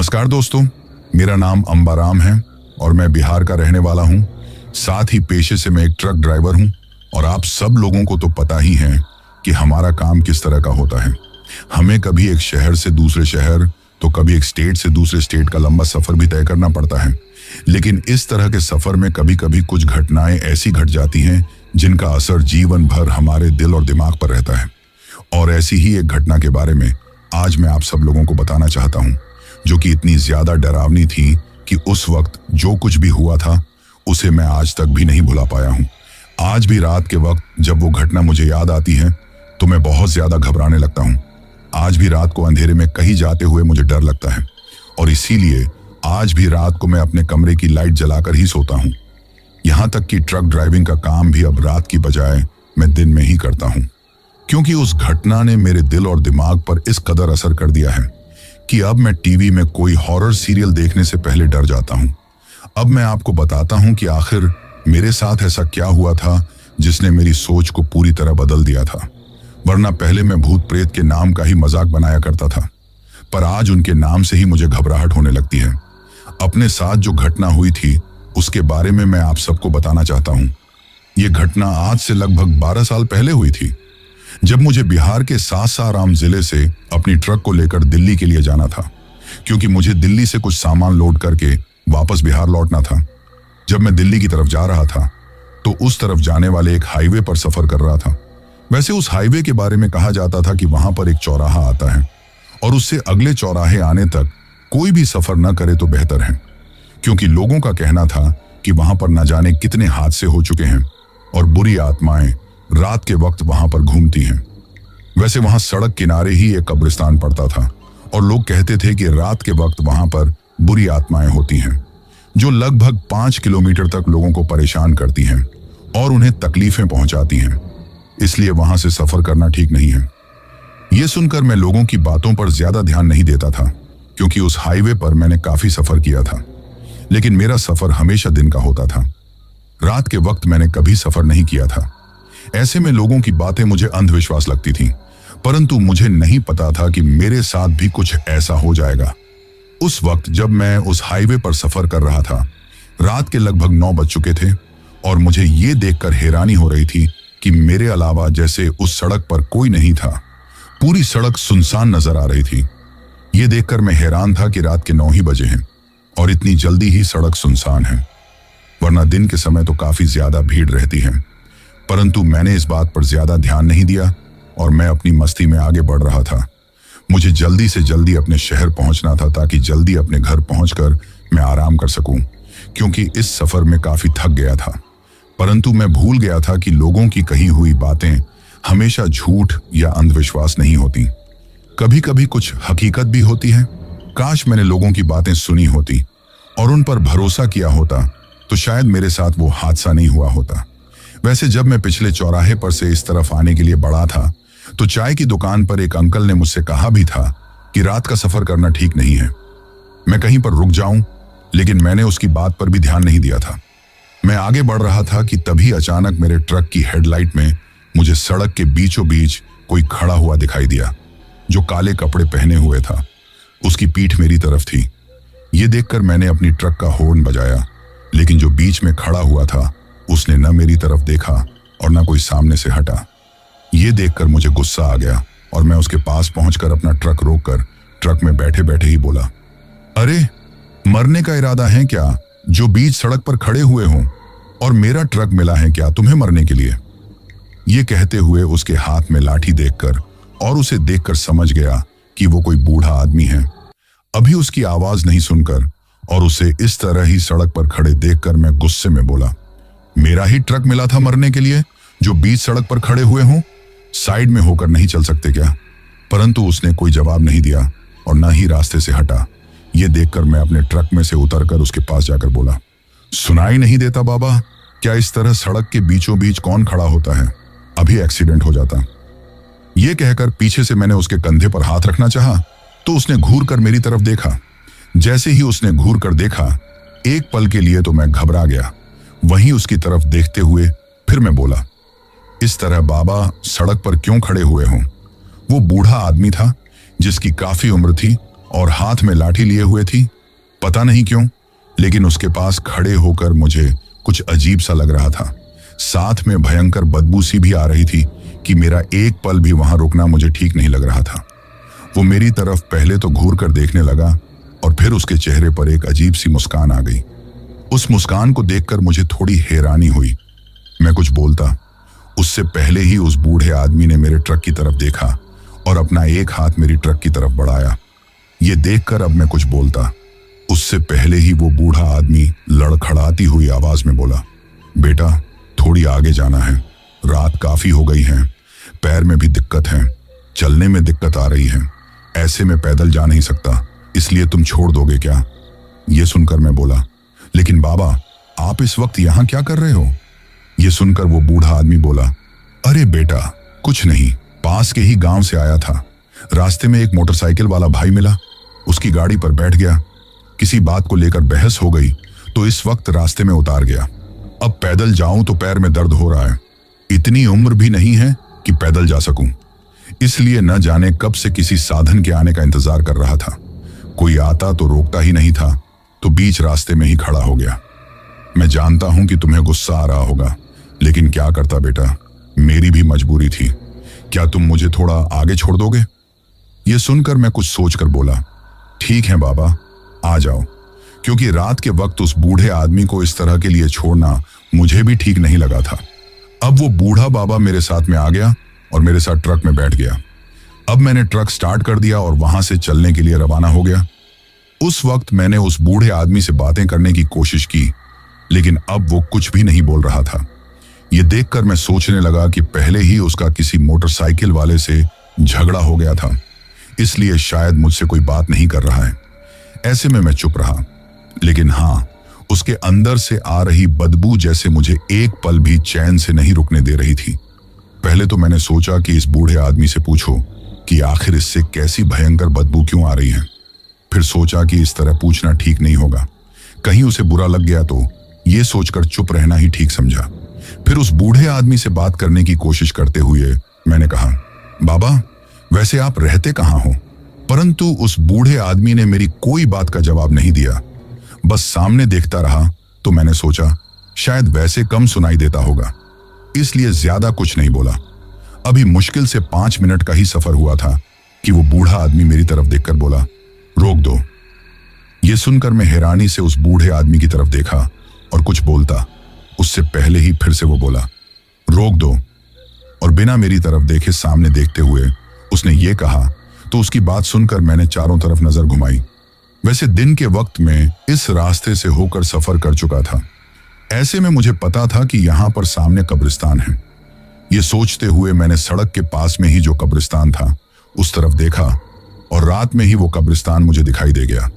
नमस्कार दोस्तों, मेरा नाम अंबाराम है और मैं बिहार का रहने वाला हूं। साथ ही पेशे से मैं एक ट्रक ड्राइवर हूं और आप सब लोगों को तो पता ही है कि हमारा काम किस तरह का होता है। हमें कभी एक शहर से दूसरे शहर तो कभी एक स्टेट से दूसरे स्टेट का लंबा सफर भी तय करना पड़ता है। लेकिन इस तरह के सफर में कभी कभी कुछ घटनाएं ऐसी घट जाती हैं जिनका असर जीवन भर हमारे दिल और दिमाग पर रहता है। और ऐसी ही एक घटना के बारे में आज मैं आप सब लोगों को बताना चाहता हूं, जो कि इतनी ज्यादा डरावनी थी कि उस वक्त जो कुछ भी हुआ था उसे मैं आज तक भी नहीं भुला पाया हूं। आज भी रात के वक्त जब वो घटना मुझे याद आती है तो मैं बहुत ज्यादा घबराने लगता हूं। आज भी रात को अंधेरे में कहीं जाते हुए मुझे डर लगता है और इसीलिए आज भी रात को मैं अपने कमरे की लाइट जलाकर ही सोता हूं। यहां तक कि ट्रक ड्राइविंग का काम भी अब रात की बजाय मैं दिन में ही करता हूं, क्योंकि उस घटना ने मेरे दिल और दिमाग पर इस कदर असर कर दिया है कि अब मैं टीवी में कोई हॉरर सीरियल देखने से पहले डर जाता हूं। अब मैं आपको बताता हूं कि आखिर मेरे साथ ऐसा क्या हुआ था जिसने मेरी सोच को पूरी तरह बदल दिया था। वरना पहले मैं भूत प्रेत के नाम का ही मजाक बनाया करता था, पर आज उनके नाम से ही मुझे घबराहट होने लगती है। अपने साथ जो घटना हुई थी उसके बारे में मैं आप सबको बताना चाहता हूं। यह घटना आज से लगभग 12 साल पहले हुई थी, जब मुझे बिहार के सासाराम जिले से अपनी ट्रक को लेकर दिल्ली के लिए जाना था, क्योंकि मुझे दिल्ली से कुछ सामान लोड करके वापस बिहार लौटना था। जब मैं दिल्ली की तरफ जा रहा था तो उस तरफ जाने वाले एक हाईवे पर सफर कर रहा था। वैसे उस हाईवे के बारे में कहा जाता था कि वहां पर एक चौराहा आता है और उससे अगले चौराहे आने तक कोई भी सफर न करे तो बेहतर है, क्योंकि लोगों का कहना था कि वहां पर न जाने कितने हादसे हो चुके हैं और बुरी आत्माएं रात के वक्त वहां पर घूमती हैं। वैसे वहां सड़क किनारे ही एक कब्रिस्तान पड़ता था और लोग कहते थे कि रात के वक्त वहां पर बुरी आत्माएं होती हैं जो लगभग 5 किलोमीटर तक लोगों को परेशान करती हैं और उन्हें तकलीफें पहुंचाती हैं। इसलिए वहां से सफर करना ठीक नहीं है। यह सुनकर मैं लोगों की बातों पर ज्यादा ध्यान नहीं देता था, क्योंकि उस हाईवे पर मैंने काफी सफर किया था। लेकिन मेरा सफर हमेशा दिन का होता था। रात के वक्त मैंने कभी सफर नहीं किया था। ऐसे में लोगों की बातें मुझे अंधविश्वास लगती थी, परंतु मुझे नहीं पता था कि मेरे साथ भी कुछ ऐसा हो जाएगा। उस वक्त जब मैं उस हाईवे पर सफर कर रहा था, रात के लगभग 9 बज चुके थे और मुझे ये देखकर हैरानी हो रही थी कि मेरे अलावा जैसे उस सड़क पर कोई नहीं था। पूरी सड़क सुनसान नजर आ रही थी। ये देखकर मैं हैरान था कि रात के 9 ही बजे हैं और इतनी जल्दी ही सड़क सुनसान है, वरना दिन के समय तो काफी ज्यादा भीड़ रहती है। परंतु मैंने इस बात पर ज्यादा ध्यान नहीं दिया और मैं अपनी मस्ती में आगे बढ़ रहा था। मुझे जल्दी से जल्दी अपने शहर पहुंचना था ताकि जल्दी अपने घर पहुंचकर मैं आराम कर सकूं, क्योंकि इस सफर में काफी थक गया था। परंतु मैं भूल गया था कि लोगों की कही हुई बातें हमेशा झूठ या अंधविश्वास नहीं होती, कभी कभी कुछ हकीकत भी होती है। काश मैंने लोगों की बातें सुनी होती और उन पर भरोसा किया होता तो शायद मेरे साथ वो हादसा नहीं हुआ होता। वैसे जब मैं पिछले चौराहे पर से इस तरफ आने के लिए बढ़ा था तो चाय की दुकान पर एक अंकल ने मुझसे कहा भी था कि रात का सफर करना ठीक नहीं है, मैं कहीं पर रुक जाऊं, लेकिन मैंने उसकी बात पर भी ध्यान नहीं दिया था। मैं आगे बढ़ रहा था कि तभी अचानक मेरे ट्रक की हेडलाइट में मुझे सड़क के बीचों बीच कोई खड़ा हुआ दिखाई दिया, जो काले कपड़े पहने हुए था। उसकी पीठ मेरी तरफ थी। ये देखकर मैंने अपनी ट्रक का हॉर्न बजाया, लेकिन जो बीच में खड़ा हुआ था उसने न मेरी तरफ देखा और न कोई सामने से हटा। ये देखकर मुझे गुस्सा आ गया और मैं उसके पास पहुंचकर अपना ट्रक रोककर ट्रक में बैठे बैठे ही बोला, अरे मरने का इरादा है क्या जो बीच सड़क पर खड़े हुए हों, और मेरा ट्रक मिला है क्या तुम्हें मरने के लिए? ये कहते हुए उसके हाथ में लाठी देखकर और उसे देखकर समझ गया कि वो कोई बूढ़ा आदमी है। अभी उसकी आवाज नहीं सुनकर और उसे इस तरह ही सड़क पर खड़े देखकर मैं गुस्से में बोला, मेरा ही ट्रक मिला था मरने के लिए जो बीच सड़क पर खड़े हुए हों? साइड में होकर नहीं चल सकते क्या? परंतु उसने कोई जवाब नहीं दिया और न ही रास्ते से हटा। यह देखकर मैं अपने ट्रक में से उतरकर उसके पास जाकर बोला, सुनाई नहीं देता बाबा? क्या इस तरह सड़क के बीचों बीच कौन खड़ा होता है? अभी एक्सीडेंट हो जाता। यह कहकर पीछे से मैंने उसके कंधे पर हाथ रखना चाहा तो उसने घूर कर मेरी तरफ देखा। जैसे ही उसने घूर कर देखा, एक पल के लिए तो मैं घबरा गया। वहीं उसकी तरफ देखते हुए फिर मैं बोला, इस तरह बाबा सड़क पर क्यों खड़े हुए हों? वो बूढ़ा आदमी था जिसकी काफी उम्र थी और हाथ में लाठी लिए हुए थी। पता नहीं क्यों, लेकिन उसके पास खड़े होकर मुझे कुछ अजीब सा लग रहा था। साथ में भयंकर बदबू सी भी आ रही थी कि मेरा एक पल भी वहां रुकना मुझे ठीक नहीं लग रहा था। वो मेरी तरफ पहले तो घूर कर देखने लगा और फिर उसके चेहरे पर एक अजीब सी मुस्कान आ गई। उस मुस्कान को देखकर मुझे थोड़ी हैरानी हुई। मैं कुछ बोलता उससे पहले ही उस बूढ़े आदमी ने मेरे ट्रक की तरफ देखा और अपना एक हाथ मेरी ट्रक की तरफ बढ़ाया। ये देखकर अब मैं कुछ बोलता उससे पहले ही वो बूढ़ा आदमी लड़खड़ाती हुई आवाज में बोला, बेटा थोड़ी आगे जाना है, रात काफी हो गई है, पैर में भी दिक्कत है, चलने में दिक्कत आ रही है, ऐसे में पैदल जा नहीं सकता, इसलिए तुम छोड़ दोगे क्या? ये सुनकर मैं बोला, लेकिन बाबा आप इस वक्त यहां क्या कर रहे हो? ये सुनकर वो बूढ़ा आदमी बोला, अरे बेटा कुछ नहीं, पास के ही गांव से आया था, रास्ते में एक मोटरसाइकिल वाला भाई मिला, उसकी गाड़ी पर बैठ गया, किसी बात को लेकर बहस हो गई तो इस वक्त रास्ते में उतार गया। अब पैदल जाऊं तो पैर में दर्द हो रहा है, इतनी उम्र भी नहीं है कि पैदल जा सकूं, इसलिए न जाने कब से किसी साधन के आने का इंतजार कर रहा था। कोई आता तो रोकता ही नहीं था, तो बीच रास्ते में ही खड़ा हो गया। मैं जानता हूं कि तुम्हें गुस्सा आ रहा होगा, लेकिन क्या करता बेटा, मेरी भी मजबूरी थी। क्या तुम मुझे थोड़ा आगे छोड़ दोगे? यह सुनकर मैं कुछ सोचकर बोला, ठीक है बाबा आ जाओ, क्योंकि रात के वक्त उस बूढ़े आदमी को इस तरह के लिए छोड़ना मुझे भी ठीक नहीं लगा था। अब वो बूढ़ा बाबा मेरे साथ में आ गया और मेरे साथ ट्रक में बैठ गया। अब मैंने ट्रक स्टार्ट कर दिया और वहां से चलने के लिए रवाना हो गया। उस वक्त मैंने उस बूढ़े आदमी से बातें करने की कोशिश की, लेकिन अब वो कुछ भी नहीं बोल रहा था। ये देखकर मैं सोचने लगा कि पहले ही उसका किसी मोटरसाइकिल वाले से झगड़ा हो गया था, इसलिए शायद मुझसे कोई बात नहीं कर रहा है। ऐसे में मैं चुप रहा, लेकिन हाँ, उसके अंदर से आ रही बदबू जैसे मुझे एक पल भी चैन से नहीं रुकने दे रही थी। पहले तो मैंने सोचा कि इस बूढ़े आदमी से पूछो कि आखिर इससे कैसी भयंकर बदबू क्यों आ रही है। फिर सोचा कि इस तरह पूछना ठीक नहीं होगा, कहीं उसे बुरा लग गया तो, ये सोचकर चुप रहना ही ठीक समझा। फिर उस बूढ़े आदमी से बात करने की कोशिश करते हुए मैंने कहा, बाबा वैसे आप रहते कहाँ हो? परंतु उस बूढ़े आदमी ने मेरी कोई बात का जवाब नहीं दिया, बस सामने देखता रहा। तो मैंने सोचा शायद वैसे कम सुनाई देता होगा, इसलिए ज्यादा कुछ नहीं बोला। अभी मुश्किल से 5 मिनट का ही सफर हुआ था कि वो बूढ़ा आदमी मेरी तरफ देखकर बोला, रोक दो। ये सुनकर मैं हैरानी से उस बूढ़े आदमी की तरफ देखा और कुछ बोलता उससे पहले ही फिर से वो बोला, रोक दो। और बिना मेरी तरफ देखे सामने देखते हुए उसने ये कहा, तो उसकी बात सुनकर मैंने चारों तरफ नजर घुमाई। वैसे दिन के वक्त में इस रास्ते से होकर सफर कर चुका था, ऐसे में मुझे पता था कि यहां पर सामने कब्रिस्तान है। ये सोचते हुए मैंने सड़क के पास में ही जो कब्रिस्तान था उस तरफ देखा और रात में ही वो कब्रिस्तान मुझे दिखाई दे गया।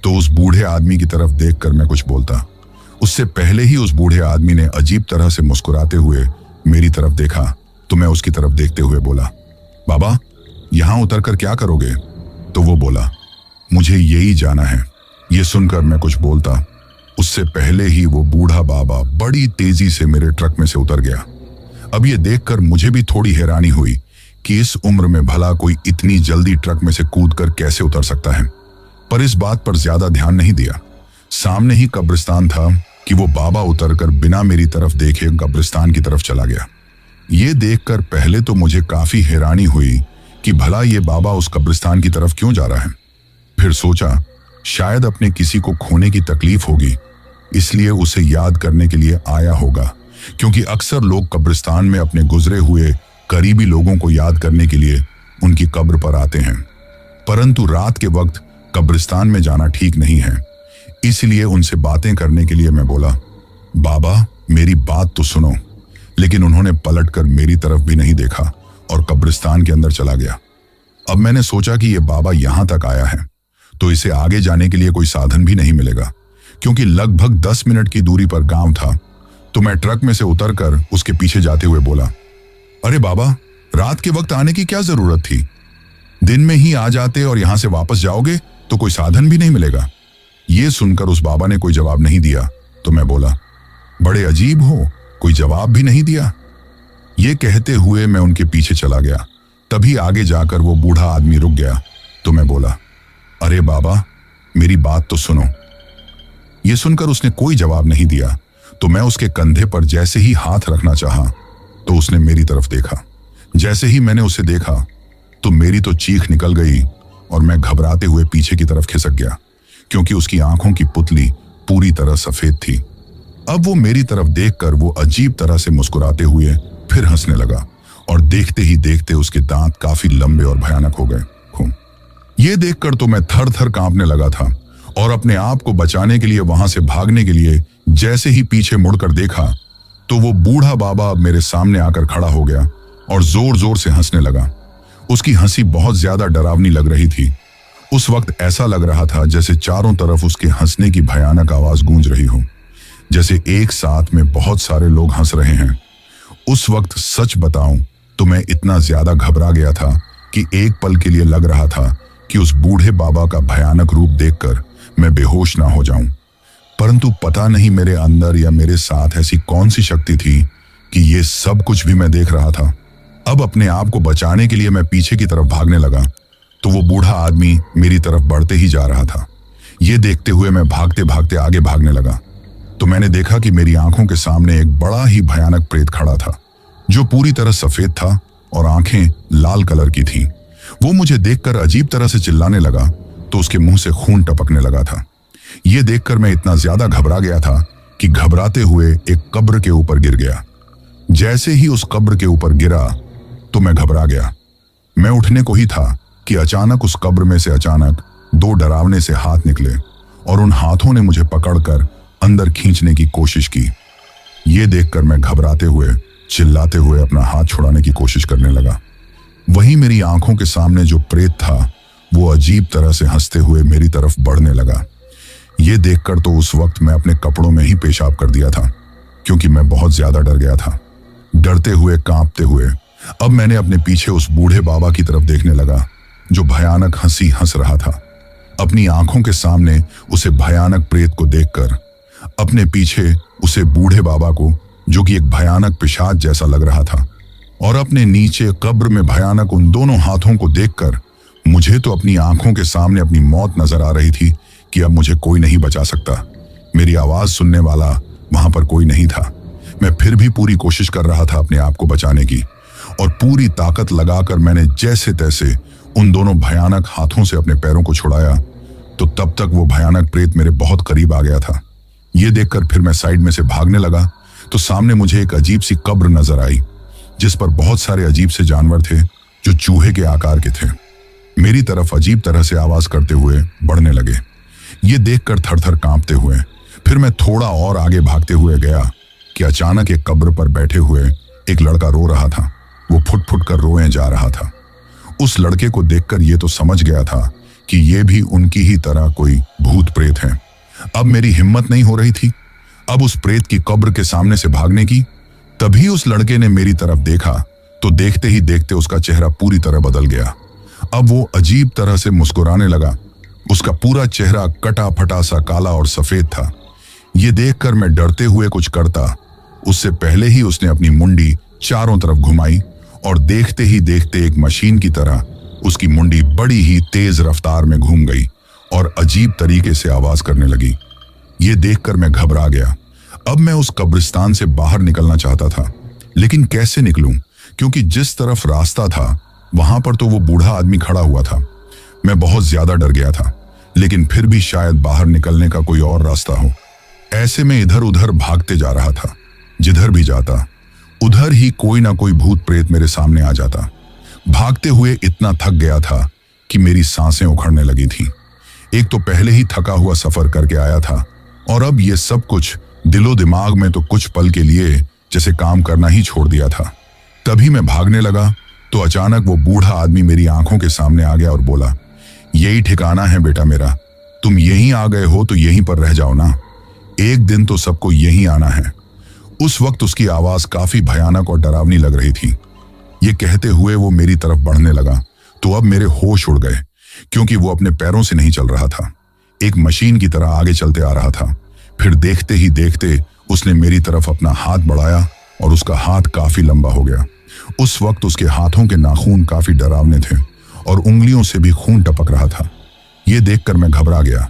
तो उस बूढ़े आदमी की तरफ देखकर मैं कुछ बोलता उससे पहले ही उस बूढ़े आदमी ने अजीब तरह से मुस्कुराते हुए मेरी तरफ देखा। तो मैं उसकी तरफ देखते हुए बोला, बाबा यहां उतरकर क्या करोगे? तो वो बोला, मुझे यही जाना है। ये सुनकर मैं कुछ बोलता उससे पहले ही वो बूढ़ा बाबा बड़ी तेजी से मेरे ट्रक में से उतर गया। अब ये देखकर मुझे भी थोड़ी हैरानी हुई कि इस उम्र में भला कोई इतनी जल्दी ट्रक में से कूदकर कैसे उतर सकता है, पर इस बात पर ज्यादा ध्यान नहीं दिया। सामने ही कब्रिस्तान था कि वो बाबा उतरकर बिना मेरी तरफ देखे कब्रिस्तान की तरफ चला गया। ये देखकर पहले तो मुझे काफी हैरानी हुई कि भला ये बाबा उस कब्रिस्तान की तरफ क्यों जा रहा है। फिर सोचा शायद अपने किसी को खोने की तकलीफ होगी, इसलिए उसे याद करने के लिए आया होगा, क्योंकि अक्सर लोग कब्रिस्तान में अपने गुजरे हुए करीबी लोगों को याद करने के लिए उनकी कब्र पर आते हैं। परंतु रात के वक्त कब्रिस्तान में जाना ठीक नहीं है, इसलिए उनसे बातें करने के लिए मैं बोला, बाबा मेरी बात तो सुनो। लेकिन उन्होंने पलटकर मेरी तरफ भी नहीं देखा और कब्रिस्तान के अंदर चला गया। अब मैंने सोचा कि ये बाबा यहां तक आया है तो इसे आगे जाने के लिए कोई साधन भी नहीं मिलेगा, क्योंकि लगभग 10 मिनट की दूरी पर गांव था। तो मैं ट्रक में से उतरकर उसके पीछे जाते हुए बोला, अरे बाबा रात के वक्त आने की क्या जरूरत थी? दिन में ही आ जाते और यहां से वापस जाओगे तो कोई साधन भी नहीं मिलेगा। ये सुनकर उस बाबा ने कोई जवाब नहीं दिया। तो मैं बोला, बड़े अजीब हो, कोई जवाब भी नहीं दिया। ये कहते हुए मैं उनके पीछे चला गया। तभी आगे जाकर वो बूढ़ा आदमी रुक गया। तो मैं बोला, अरे बाबा, मेरी बात तो सुनो। यह सुनकर उसने कोई जवाब नहीं दिया, तो मैं उसके कंधे पर जैसे ही हाथ रखना चाहा तो उसने मेरी तरफ देखा। जैसे ही मैंने उसे देखा तो मेरी तो चीख निकल गई और मैं घबराते हुए पीछे की तरफ खिसक गया, क्योंकि उसकी आंखों की पुतली पूरी तरह सफेद थी। अब वो मेरी तरफ देखकर वो अजीब तरह से मुस्कुराते हुए फिर हंसने लगा और देखते ही देखते उसके दांत काफी लंबे और भयानक हो गए। ये देखकर तो मैं थर थर कांपने लगा था और अपने आप को बचाने के लिए वहां से भागने के लिए जैसे ही पीछे मुड़कर देखा तो वो बूढ़ा बाबा अब मेरे सामने आकर खड़ा हो गया और जोर जोर से हंसने लगा। उसकी हंसी बहुत ज्यादा डरावनी लग रही थी। उस वक्त ऐसा लग रहा था जैसे चारों तरफ उसके हंसने की भयानक आवाज गूंज रही हो, जैसे एक साथ में बहुत सारे लोग हंस रहे हैं। उस वक्त सच बताऊं तो मैं इतना ज्यादा घबरा गया था कि एक पल के लिए लग रहा था कि उस बूढ़े बाबा का भयानक रूप देखकर मैं बेहोश ना हो जाऊं। परंतु पता नहीं मेरे अंदर या मेरे साथ ऐसी कौन सी शक्ति थी कि ये सब कुछ भी मैं देख रहा था। अब अपने आप को बचाने के लिए मैं पीछे की तरफ भागने लगा तो वो बूढ़ा आदमी मेरी तरफ बढ़ते ही जा रहा था। ये देखते हुए मैं भागते भागते आगे भागने लगा तो मैंने देखा कि मेरी आंखों के सामने एक बड़ा ही भयानक प्रेत खड़ा था, जो पूरी तरह सफेद था और आंखें लाल कलर की थीं। वो मुझे देखकर अजीब तरह से चिल्लाने लगा तो उसके मुंह से खून टपकने लगा था। ये देखकर मैं इतना ज्यादा घबरा गया था कि घबराते हुए एक कब्र के ऊपर गिर गया। जैसे ही उस कब्र के ऊपर गिरा तो मैं घबरा गया। मैं उठने को ही था कि अचानक उस कब्र में से अचानक दो डरावने से हाथ निकले और उन हाथों ने मुझे पकड़कर अंदर खींचने की कोशिश की। ये देखकर मैं घबराते हुए चिल्लाते हुए अपना हाथ छुड़ाने की कोशिश करने लगा। वहीं मेरी आंखों के सामने जो प्रेत था वो अजीब तरह से हंसते हुए मेरी तरफ बढ़ने लगा। ये देखकर तो उस वक्त मैं अपने कपड़ों में ही पेशाब कर दिया था, क्योंकि मैं बहुत ज्यादा डर गया था। डरते हुए कांपते हुए अब मैंने अपने पीछे उस बूढ़े बाबा की तरफ देखने लगा, जो भयानक हंसी हंस रहा था। अपनी आंखों के सामने उसे भयानक प्रेत को देखकर, अपने पीछे उसे बूढ़े बाबा को जो कि एक भयानक पिशाच जैसा लग रहा था, और अपने नीचे कब्र में भयानक उन दोनों हाथों को देखकर मुझे तो अपनी आंखों के सामने अपनी मौत नजर आ रही थी कि अब मुझे कोई नहीं बचा सकता। मेरी आवाज सुनने वाला वहां पर कोई नहीं था। मैं फिर भी पूरी कोशिश कर रहा था अपने आप को बचाने की, और पूरी ताकत लगाकर मैंने जैसे तैसे उन दोनों भयानक हाथों से अपने पैरों को छुड़ाया तो तब तक वो भयानक प्रेत मेरे बहुत करीब आ गया था। ये देखकर फिर मैं साइड में से भागने लगा तो सामने मुझे एक अजीब सी कब्र नजर आई, जिस पर बहुत सारे अजीब से जानवर थे जो चूहे के आकार के थे। मेरी तरफ अजीब तरह से आवाज करते हुए बढ़ने लगे। ये देखकर थर थर कांपते हुए फिर मैं थोड़ा और आगे भागते हुए गया कि अचानक एक कब्र पर बैठे हुए एक लड़का रो रहा था। वो फुट फुट कर रोए जा रहा था। उस लड़के को देखकर ये तो समझ गया था कि ये भी उनकी ही तरह कोई भूत प्रेत है। अब मेरी हिम्मत नहीं हो रही थी अब उस प्रेत की कब्र के सामने से भागने की। तभी उस लड़के ने मेरी तरफ देखा तो देखते ही देखते उसका चेहरा पूरी तरह बदल गया। अब वो अजीब तरह से मुस्कुराने लगा। उसका पूरा चेहरा कटा फटा सा काला और सफेद था। ये देखकर मैं डरते हुए कुछ करता उससे पहले ही उसने अपनी मुंडी चारों तरफ घुमाई और देखते ही देखते एक मशीन की तरह उसकी मुंडी बड़ी ही तेज रफ्तार में घूम गई और अजीब तरीके से आवाज करने लगी। ये देखकर मैं घबरा गया। अब मैं उस कब्रिस्तान से बाहर निकलना चाहता था, लेकिन कैसे निकलूं, क्योंकि जिस तरफ रास्ता था वहां पर तो वो बूढ़ा आदमी खड़ा हुआ था। मैं बहुत ज्यादा डर गया था, लेकिन फिर भी शायद बाहर निकलने का कोई और रास्ता हो। ऐसे में इधर उधर भागते जा रहा था। जिधर भी जाता उधर ही कोई ना कोई भूत प्रेत मेरे सामने आ जाता। भागते हुए इतना थक गया था कि मेरी सांसें उखड़ने लगी थी। एक तो पहले ही थका हुआ सफर करके आया था और अब ये सब कुछ दिलो दिमाग में तो कुछ पल के लिए जैसे काम करना ही छोड़ दिया था। तभी मैं भागने लगा तो अचानक वो बूढ़ा आदमी मेरी आंखों के सामने आ गया और बोला, यही ठिकाना है बेटा मेरा, तुम यहीं आ गए हो तो यहीं पर रह जाओ ना, एक दिन तो सबको यहीं आना है। उस वक्त उसकी आवाज काफी भयानक और डरावनी लग रही थी। ये कहते हुए वो मेरी तरफ बढ़ने लगा तो अब मेरे होश उड़ गए, क्योंकि वो अपने पैरों से नहीं चल रहा था, एक मशीन की तरह आगे चलते आ रहा था। फिर देखते ही देखते उसने मेरी तरफ अपना हाथ बढ़ाया और उसका हाथ काफी लंबा हो गया। उस वक्त उसके हाथों के नाखून काफी डरावने थे और उंगलियों से भी खून टपक रहा था। ये देखकर मैं घबरा गया।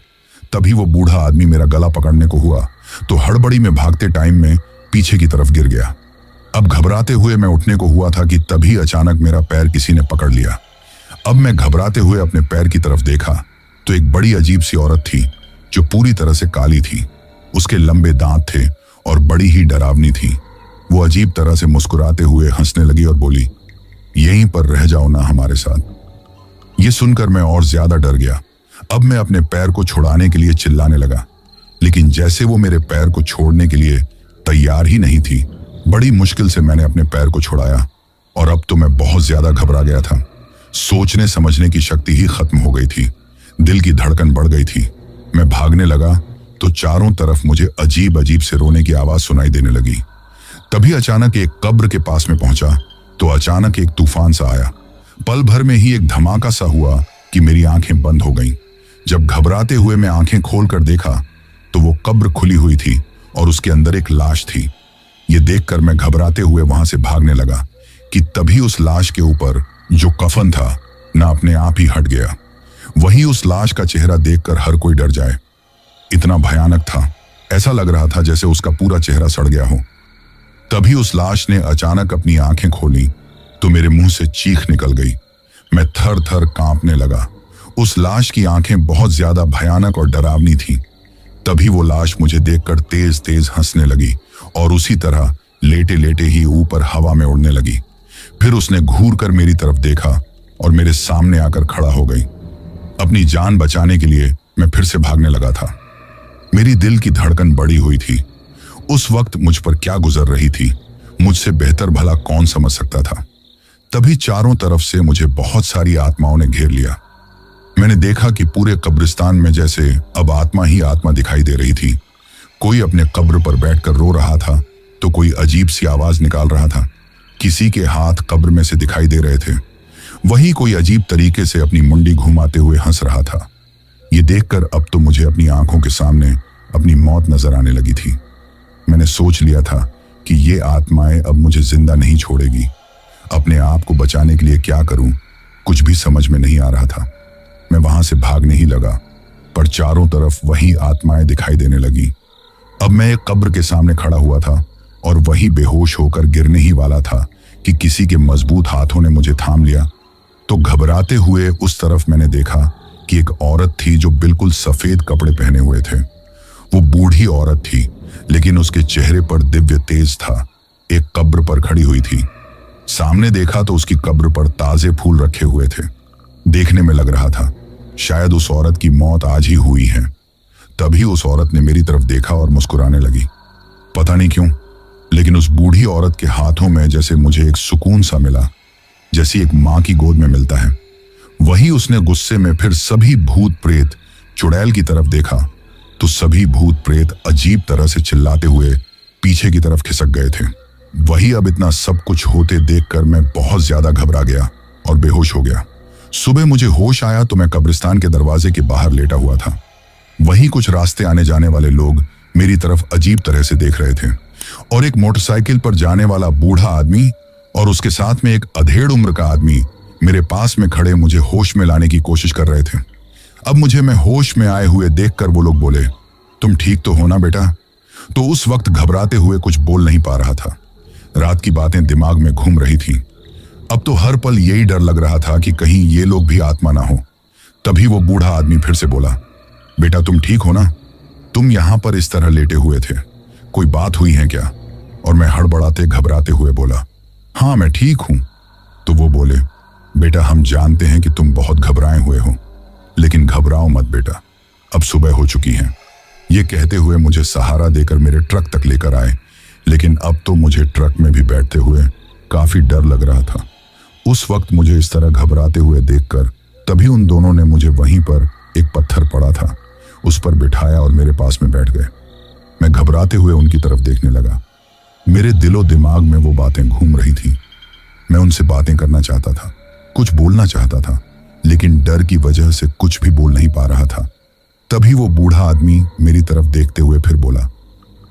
तभी वो बूढ़ा आदमी मेरा गला पकड़ने को हुआ तो हड़बड़ी में भागते टाइम में पीछे की तरफ गिर गया। अब घबराते हुए मैं उठने को हुआ था कि तभी अचानक मेरा पैर किसी ने पकड़ लिया। अब मैं घबराते हुए अपने पैर की तरफ देखा तो एक बड़ी अजीब सी औरत थी जो पूरी तरह से काली थी। उसके लंबे दांत थे और बड़ी ही डरावनी थी। वो अजीब तरह से मुस्कुराते हुए हंसने लगी और बोली, यहीं पर रह जाओ ना हमारे साथ। ये सुनकर मैं और ज्यादा डर गया। अब मैं अपने पैर को छुड़ाने के लिए चिल्लाने लगा, लेकिन जैसे वो मेरे पैर को छोड़ने के लिए तैयार ही नहीं थी। बड़ी मुश्किल से मैंने अपने पैर को छुड़ाया और अब तो मैं बहुत ज्यादा घबरा गया था। सोचने समझने की शक्ति ही खत्म हो गई थी। दिल की धड़कन बढ़ गई थी। मैं भागने लगा तो चारों तरफ मुझे अजीब अजीब से रोने की आवाज सुनाई देने लगी। तभी अचानक एक कब्र के पास में पहुंचा तो अचानक एक तूफान सा आया। पल भर में ही एक धमाका सा हुआ कि मेरी आंखें बंद हो गईं। जब घबराते हुए मैं आंखें खोलकर देखा तो वो कब्र खुली हुई थी और उसके अंदर एक लाश थी। ये देखकर मैं घबराते हुए वहां से भागने लगा कि तभी उस लाश के ऊपर जो कफन था ना अपने आप ही हट गया। वही उस लाश का चेहरा देखकर हर कोई डर जाए। इतना भयानक था, ऐसा लग रहा था जैसे उसका पूरा चेहरा सड़ गया हो। तभी उस लाश ने अचानक अपनी आंखें खोली तो मेरे मुंह से चीख निकल गई। मैं थर थर कांपने लगा। उस लाश की आंखें बहुत ज्यादा भयानक और डरावनी थी। तभी वो लाश मुझे देखकर तेज तेज हंसने लगी और उसी तरह लेटे लेटे ही ऊपर हवा में उड़ने लगी। फिर उसने घूर कर मेरी तरफ देखा और मेरे सामने आकर खड़ा हो गई। अपनी जान बचाने के लिए मैं फिर से भागने लगा था। मेरी दिल की धड़कन बढ़ी हुई थी। उस वक्त मुझ पर क्या गुजर रही थी, मुझसे बेहतर भला कौन समझ सकता था। तभी चारों तरफ से मुझे बहुत सारी आत्माओं ने घेर लिया। मैंने देखा कि पूरे कब्रिस्तान में जैसे अब आत्मा ही आत्मा दिखाई दे रही थी। कोई अपने कब्र पर बैठकर रो रहा था तो कोई अजीब सी आवाज निकाल रहा था। किसी के हाथ कब्र में से दिखाई दे रहे थे। वही कोई अजीब तरीके से अपनी मुंडी घुमाते हुए हंस रहा था। ये देखकर अब तो मुझे अपनी आंखों के सामने अपनी मौत नजर आने लगी थी। मैंने सोच लिया था कि ये आत्माएं अब मुझे जिंदा नहीं छोड़ेगी। अपने आप को बचाने के लिए क्या करूं, कुछ भी समझ में नहीं आ रहा था। मैं वहां से भागने ही लगा, पर चारों तरफ वही आत्माएं दिखाई देने लगी। अब मैं एक कब्र के सामने खड़ा हुआ था और वही बेहोश होकर गिरने ही वाला था कि किसी के मजबूत हाथों ने मुझे थाम लिया। तो घबराते हुए उस तरफ मैंने देखा कि एक औरत थी जो बिल्कुल सफेद कपड़े पहने हुए थे। वो बूढ़ी औरत थी, लेकिन उसके चेहरे पर दिव्य तेज था। एक कब्र पर खड़ी हुई थी। सामने देखा तो उसकी कब्र पर ताजे फूल रखे हुए थे। देखने में लग रहा था शायद उस औरत की मौत आज ही हुई है। तभी उस औरत ने मेरी तरफ देखा और मुस्कुराने लगी। पता नहीं क्यों, लेकिन उस बूढ़ी औरत के हाथों में जैसे मुझे एक सुकून सा मिला, जैसी एक माँ की गोद में मिलता है। वही उसने गुस्से में फिर सभी भूत प्रेत चुड़ैल की तरफ देखा तो सभी भूत प्रेत अजीब तरह से चिल्लाते हुए पीछे की तरफ खिसक गए थे। वही अब इतना सब कुछ होते देखकर मैं बहुत ज्यादा घबरा गया और बेहोश हो गया। सुबह मुझे होश आया तो मैं कब्रिस्तान के दरवाजे के बाहर लेटा हुआ था। वहीं कुछ रास्ते आने जाने वाले लोग मेरी तरफ अजीब तरह से देख रहे थे और एक मोटरसाइकिल पर जाने वाला बूढ़ा आदमी और उसके साथ में एक अधेड़ उम्र का आदमी मेरे पास में खड़े मुझे होश में लाने की कोशिश कर रहे थे। अब मुझे मैं होश में आए हुए देखकर वो लोग बोले, तुम ठीक तो हो ना बेटा? तो उस वक्त घबराते हुए कुछ बोल नहीं पा रहा था। रात की बातें दिमाग में घूम रही थी। अब तो हर पल यही डर लग रहा था कि कहीं ये लोग भी आत्मा ना हो। तभी वो बूढ़ा आदमी फिर से बोला, बेटा तुम ठीक हो ना? तुम यहां पर इस तरह लेटे हुए थे, कोई बात हुई है क्या? और मैं हड़बड़ाते घबराते हुए बोला, हाँ मैं ठीक हूं। तो वो बोले, बेटा हम जानते हैं कि तुम बहुत घबराए हुए हो, लेकिन घबराओ मत बेटा, अब सुबह हो चुकी है। ये कहते हुए मुझे सहारा देकर मेरे ट्रक तक लेकर आए, लेकिन अब तो मुझे ट्रक में भी बैठते हुए काफी डर लग रहा था। उस वक्त मुझे इस तरह घबराते हुए देखकर तभी उन दोनों ने मुझे वहीं पर एक पत्थर पड़ा था उस पर बिठाया और मेरे पास में बैठ गए। मैं घबराते हुए उनकी तरफ देखने लगा। मेरे दिलो दिमाग में वो बातें घूम रही थी। मैं उनसे बातें करना चाहता था, कुछ बोलना चाहता था, लेकिन डर की वजह से कुछ भी बोल नहीं पा रहा था। तभी वो बूढ़ा आदमी मेरी तरफ देखते हुए फिर बोला,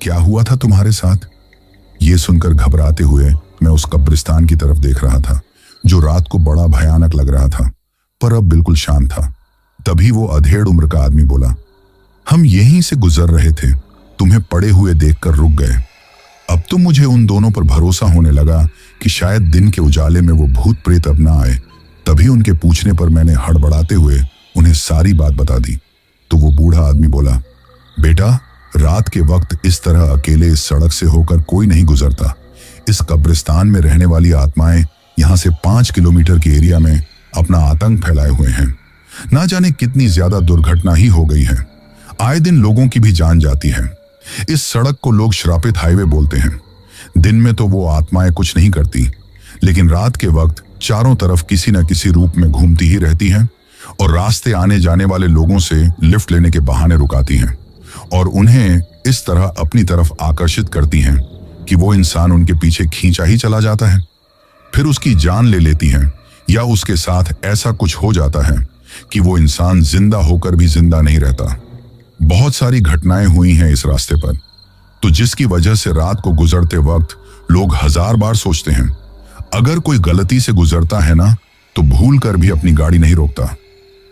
क्या हुआ था तुम्हारे साथ? ये सुनकर घबराते हुए मैं उस कब्रिस्तान की तरफ देख रहा था जो रात को बड़ा भयानक लग रहा था, पर अब बिल्कुल शांत था। तभी वो अधेड़ उम्र का आदमी बोला, हम यहीं से गुजर रहे थे, तुम्हें पड़े हुए देखकर रुक गए। अब तो मुझे उन दोनों पर भरोसा होने लगा कि शायद दिन के उजाले में वो भूत प्रेत अब ना आए। तभी उनके पूछने पर मैंने हड़बड़ाते हुए उन्हें सारी बात बता दी। तो वो बूढ़ा आदमी बोला, बेटा, रात के वक्त इस तरह अकेले इस सड़क से होकर कोई नहीं गुजरता। इस कब्रिस्तान में रहने वाली आत्माएं यहाँ से 5 किलोमीटर के एरिया में अपना आतंक फैलाए हुए हैं। ना जाने कितनी ज्यादा दुर्घटना ही हो गई है। आए दिन लोगों की भी जान जाती है। इस सड़क को लोग श्रापित हाईवे बोलते हैं। दिन में तो वो आत्माएं कुछ नहीं करती, लेकिन रात के वक्त चारों तरफ किसी न किसी रूप में घूमती ही रहती हैं और रास्ते आने जाने वाले लोगों से लिफ्ट लेने के बहाने रुकाती हैं और उन्हें इस तरह अपनी तरफ आकर्षित करती हैं कि वो इंसान उनके पीछे खींचा ही चला जाता है, फिर उसकी जान ले लेती हैं या उसके साथ ऐसा कुछ हो जाता है कि वो इंसान जिंदा होकर भी जिंदा नहीं रहता। बहुत सारी घटनाएं हुई हैं इस रास्ते पर, तो जिसकी वजह से रात को गुजरते वक्त लोग 1000 बार सोचते हैं। अगर कोई गलती से गुजरता है ना, तो भूल कर भी अपनी गाड़ी नहीं रोकता।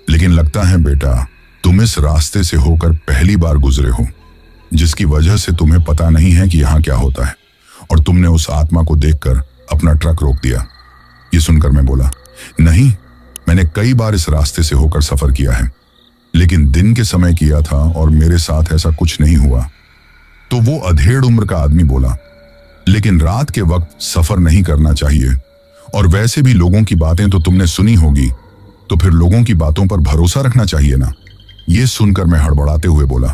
लेकिन लगता है बेटा, तुम इस रास्ते से होकर पहली बार गुजरे हो, जिसकी वजह से तुम्हें पता नहीं है कि यहाँ क्या होता है, और तुमने उस आत्मा को देखकर अपना ट्रक रोक दिया। ये सुनकर मैं बोला, नहीं, मैंने कई बार इस रास्ते से होकर सफर किया है, लेकिन दिन के समय किया था और मेरे साथ ऐसा कुछ नहीं हुआ। तो वो अधेड़ उम्र का आदमी बोला, लेकिन रात के वक्त सफर नहीं करना चाहिए, और वैसे भी लोगों की बातें तो तुमने सुनी होगी, तो फिर लोगों की बातों पर भरोसा रखना चाहिए ना। ये सुनकर मैं हड़बड़ाते हुए बोला,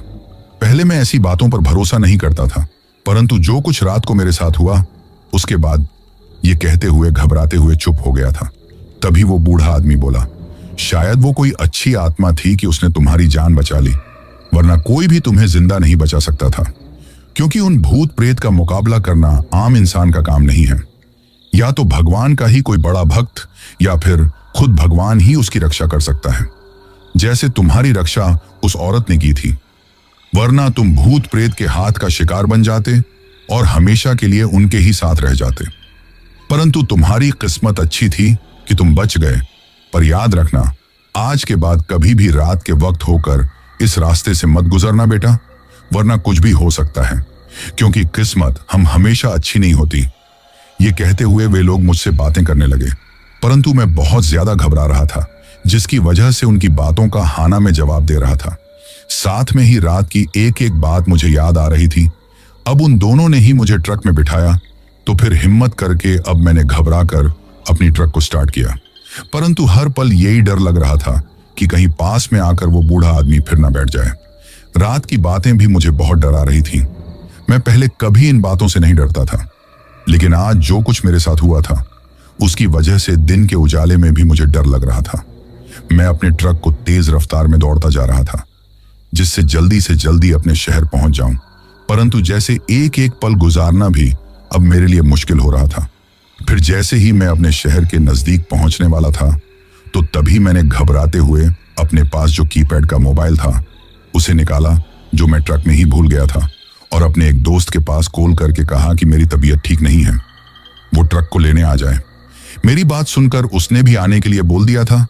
पहले मैं ऐसी बातों पर भरोसा नहीं करता था, परंतु जो कुछ रात को मेरे साथ हुआ उसके बाद ये कहते हुए घबराते हुए चुप हो गया था। तभी वो बूढ़ा आदमी बोला, शायद वो कोई अच्छी आत्मा थी कि उसने तुम्हारी जान बचा ली, वरना कोई भी तुम्हें जिंदा नहीं बचा सकता था, क्योंकि उन भूत प्रेत का मुकाबला करना आम इंसान का काम नहीं है। या तो भगवान का ही कोई बड़ा भक्त या फिर खुद भगवान ही उसकी रक्षा कर सकता है, जैसे तुम्हारी रक्षा उस औरत ने की थी, वरना तुम भूत प्रेत के हाथ का शिकार बन जाते और हमेशा के लिए उनके ही साथ रह जाते। परंतु तुम्हारी किस्मत अच्छी थी कि तुम बच गए। पर याद रखना, आज के बाद कभी भी रात के वक्त होकर इस रास्ते से मत गुजरना बेटा, वरना कुछ भी हो सकता है, क्योंकि किस्मत हम हमेशा अच्छी नहीं होती। ये कहते हुए वे लोग मुझसे बातें करने लगे, परंतु मैं बहुत ज्यादा घबरा रहा था, जिसकी वजह से उनकी बातों का हाना में जवाब दे रहा था। साथ में ही रात की एक एक बात मुझे याद आ रही थी। अब उन दोनों ने ही मुझे ट्रक में बिठाया, तो फिर हिम्मत करके अब मैंने घबरा कर अपनी ट्रक को स्टार्ट किया, परंतु हर पल यही डर लग रहा था कि कहीं पास में आकर वो बूढ़ा आदमी फिर ना बैठ जाए। रात की बातें भी मुझे बहुत डरा रही थी। मैं पहले कभी इन बातों से नहीं डरता था, लेकिन आज जो कुछ मेरे साथ हुआ था उसकी वजह से दिन के उजाले में भी मुझे डर लग रहा था। मैं अपने ट्रक को तेज रफ्तार में दौड़ता जा रहा था, जिससे जल्दी से जल्दी अपने शहर पहुंच जाऊं, परंतु जैसे एक एक पल गुजारना भी अब मेरे लिए मुश्किल हो रहा था। फिर जैसे ही मैं अपने शहर के नजदीक पहुंचने वाला था, तो तभी मैंने घबराते हुए अपने पास जो कीपैड का मोबाइल था उसे निकाला, जो मैं ट्रक में ही भूल गया था, और अपने एक दोस्त के पास कॉल करके कहा कि मेरी तबीयत ठीक नहीं है, वो ट्रक को लेने आ जाए। मेरी बात सुनकर उसने भी आने के लिए बोल दिया था।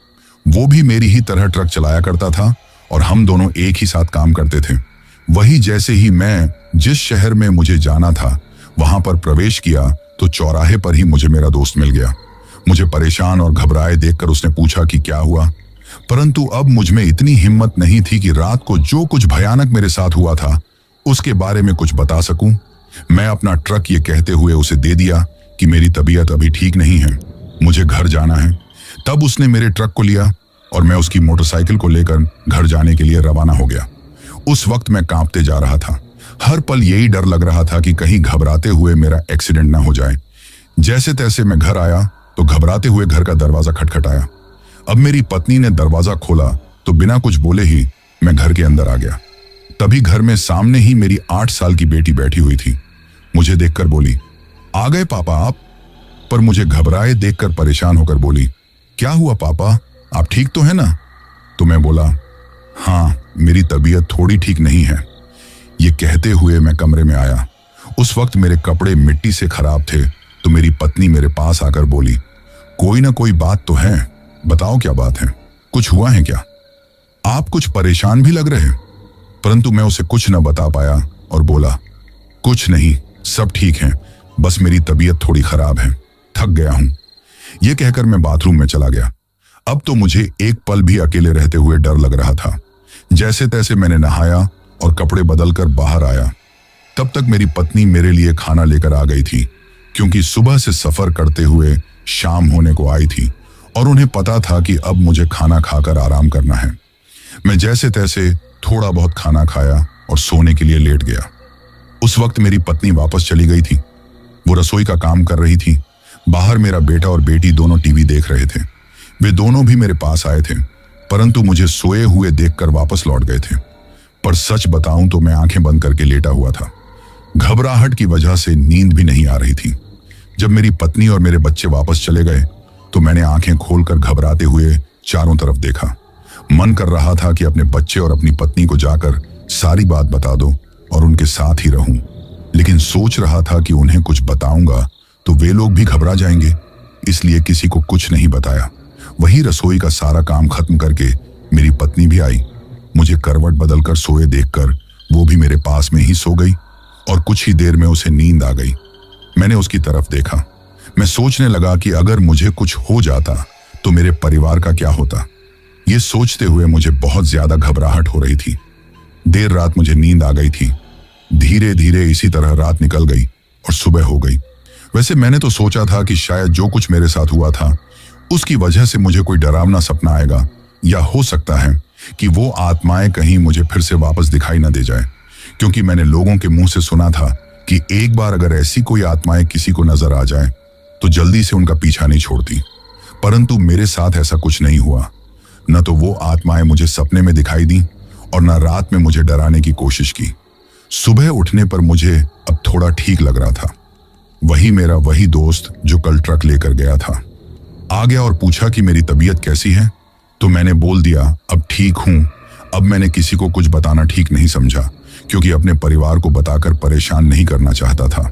वो भी मेरी ही तरह ट्रक चलाया करता था और हम दोनों एक ही साथ काम करते थे। वही जैसे ही मैं जिस शहर में मुझे जाना था वहां पर प्रवेश किया, तो चौराहे पर ही मुझे मेरा दोस्त मिल गया। मुझे परेशान और घबराए देखकर उसने पूछा कि क्या हुआ, परंतु अब मुझ में इतनी हिम्मत नहीं थी कि रात को जो कुछ भयानक मेरे साथ हुआ था उसके बारे में कुछ बता सकूं। मैं अपना ट्रक ये कहते हुए उसे दे दिया कि मेरी तबीयत अभी ठीक नहीं है, मुझे घर जाना है। तब उसने मेरे ट्रक को लिया और मैं उसकी मोटरसाइकिल को लेकर घर जाने के लिए रवाना हो गया। उस वक्त मैं कांपते जा रहा था। हर पल यही डर लग रहा था कि कहीं घबराते हुए मेरा एक्सीडेंट ना हो जाए। जैसे तैसे मैं घर आया तो घबराते हुए घर का दरवाजा खटखटाया। अब मेरी पत्नी ने दरवाजा खोला तो बिना कुछ बोले ही मैं घर के अंदर आ गया। तभी घर में सामने ही मेरी 8 साल की बेटी बैठी हुई थी। मुझे देखकर बोली, आ गए पापा आप? पर मुझे घबराए देखकर परेशान होकर बोली, क्या हुआ पापा, आप ठीक तो है ना? तो मैं बोला, हाँ, मेरी तबीयत थोड़ी ठीक नहीं है। ये कहते हुए मैं कमरे में आया। उस वक्त मेरे कपड़े मिट्टी से खराब थे, तो मेरी पत्नी मेरे पास आकर बोली, कोई ना कोई बात तो है, बताओ क्या बात है, कुछ हुआ है क्या? आप कुछ परेशान भी लग रहे हैं। परंतु मैं उसे कुछ न बता पाया और बोला, कुछ नहीं, सब ठीक है, बस मेरी तबीयत थोड़ी खराब है, थक गया हूं। यह कहकर मैं बाथरूम में चला गया। अब तो मुझे एक पल भी अकेले रहते हुए डर लग रहा था। जैसे तैसे मैंने नहाया और कपड़े बदलकर बाहर आया। तब तक मेरी पत्नी मेरे लिए खाना लेकर आ गई थी, क्योंकि सुबह से सफर करते हुए शाम होने को आई थी और उन्हें पता था कि अब मुझे खाना खाकर आराम करना है। मैं जैसे तैसे थोड़ा बहुत खाना खाया और सोने के लिए लेट गया। उस वक्त मेरी पत्नी वापस चली गई थी। वो रसोई का काम कर रही थी। बाहर मेरा बेटा और बेटी दोनों टीवी देख रहे थे। वे दोनों भी मेरे पास आए थे, परंतु मुझे सोए हुए देखकर वापस लौट गए थे। पर सच बताऊं तो मैं आंखें बंद करके लेटा हुआ था। घबराहट की वजह से नींद भी नहीं आ रही थी। जब मेरी पत्नी और मेरे बच्चे वापस चले गए तो मैंने आंखें खोलकर घबराते हुए चारों तरफ देखा। मन कर रहा था कि अपने बच्चे और अपनी पत्नी को जाकर सारी बात बता दो और उनके साथ ही रहूं, लेकिन सोच रहा था कि उन्हें कुछ बताऊंगा तो वे लोग भी घबरा जाएंगे, इसलिए किसी को कुछ नहीं बताया। वही रसोई का सारा काम खत्म करके मेरी पत्नी भी आई। मुझे करवट बदलकर सोए देखकर वो भी मेरे पास में ही सो गई और कुछ ही देर में उसे नींद आ गई। मैंने उसकी तरफ देखा। मैं सोचने लगा कि अगर मुझे कुछ हो जाता तो मेरे परिवार का क्या होता। ये सोचते हुए मुझे बहुत ज्यादा घबराहट हो रही थी। देर रात मुझे नींद आ गई थी। धीरे धीरे इसी तरह रात निकल गई और सुबह हो गई। वैसे मैंने तो सोचा था कि शायद जो कुछ मेरे साथ हुआ था उसकी वजह से मुझे कोई डरावना सपना आएगा, या हो सकता है कि वो आत्माएं कहीं मुझे फिर से वापस दिखाई न दे जाए, क्योंकि मैंने लोगों के मुंह से सुना था कि एक बार अगर ऐसी कोई आत्माएं किसी को नजर आ जाए तो जल्दी से उनका पीछा नहीं छोड़ती। परंतु मेरे साथ ऐसा कुछ नहीं हुआ। न तो वो आत्माएं मुझे सपने में दिखाई दी और न रात में मुझे डराने की कोशिश की। सुबह उठने पर मुझे अब थोड़ा ठीक लग रहा था। वही दोस्त जो कल ट्रक लेकर गया था आ गया और पूछा कि मेरी तबीयत कैसी है। तो मैंने बोल दिया, अब ठीक हूं। अब मैंने किसी को कुछ बताना ठीक नहीं समझा, क्योंकि अपने परिवार को बताकर परेशान नहीं करना चाहता था,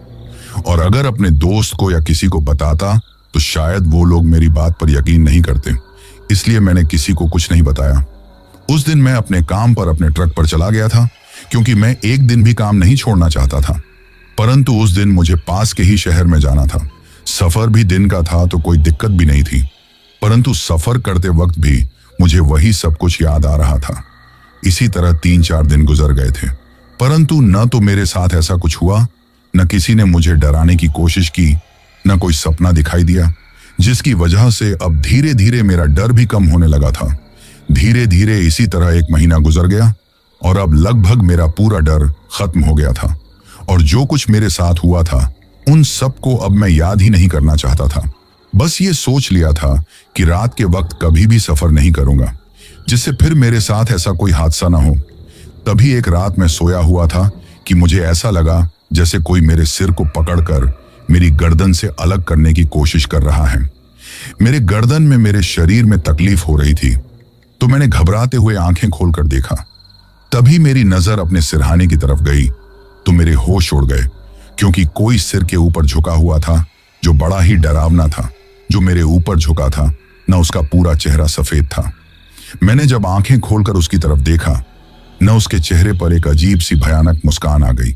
और अगर अपने दोस्त को या किसी को बताता तो शायद वो लोग मेरी बात पर यकीन नहीं करते। इसलिए मैंने किसी को कुछ नहीं बताया। उस दिन मैं अपने काम पर अपने ट्रक पर चला गया था, क्योंकि मैं एक दिन भी काम नहीं छोड़ना चाहता था। परंतु उस दिन मुझे पास के ही शहर में जाना था। सफर भी दिन का था तो कोई दिक्कत भी नहीं थी, परंतु सफर करते वक्त भी मुझे वही सब कुछ याद आ रहा था। इसी तरह 3-4 दिन गुजर गए थे, परंतु न तो मेरे साथ ऐसा कुछ हुआ, न किसी ने मुझे डराने की कोशिश की, न कोई सपना दिखाई दिया, जिसकी वजह से अब धीरे धीरे मेरा डर भी कम होने लगा था। धीरे धीरे इसी तरह 1 महीना गुजर गया और अब लगभग मेरा पूरा डर खत्म हो गया था, और जो कुछ मेरे साथ हुआ था उन सबको अब मैं याद ही नहीं करना चाहता था। बस ये सोच लिया था कि रात के वक्त कभी भी सफर नहीं करूंगा, जिससे फिर मेरे साथ ऐसा कोई हादसा ना हो। तभी एक रात मैं सोया हुआ था कि मुझे ऐसा लगा जैसे कोई मेरे सिर को पकड़कर मेरी गर्दन से अलग करने की कोशिश कर रहा है। मेरे गर्दन में मेरे शरीर में तकलीफ हो रही थी, तो मैंने घबराते हुए आंखें खोलकर देखा। तभी मेरी नजर अपने सिरहाने की तरफ गई तो मेरे होश उड़ गए, क्योंकि कोई सिर के ऊपर झुका हुआ था जो बड़ा ही डरावना था। जो मेरे ऊपर झुका था न उसका पूरा चेहरा सफेद था। मैंने जब आंखें खोलकर उसकी तरफ देखा, न उसके चेहरे पर एक अजीब सी भयानक मुस्कान आ गई।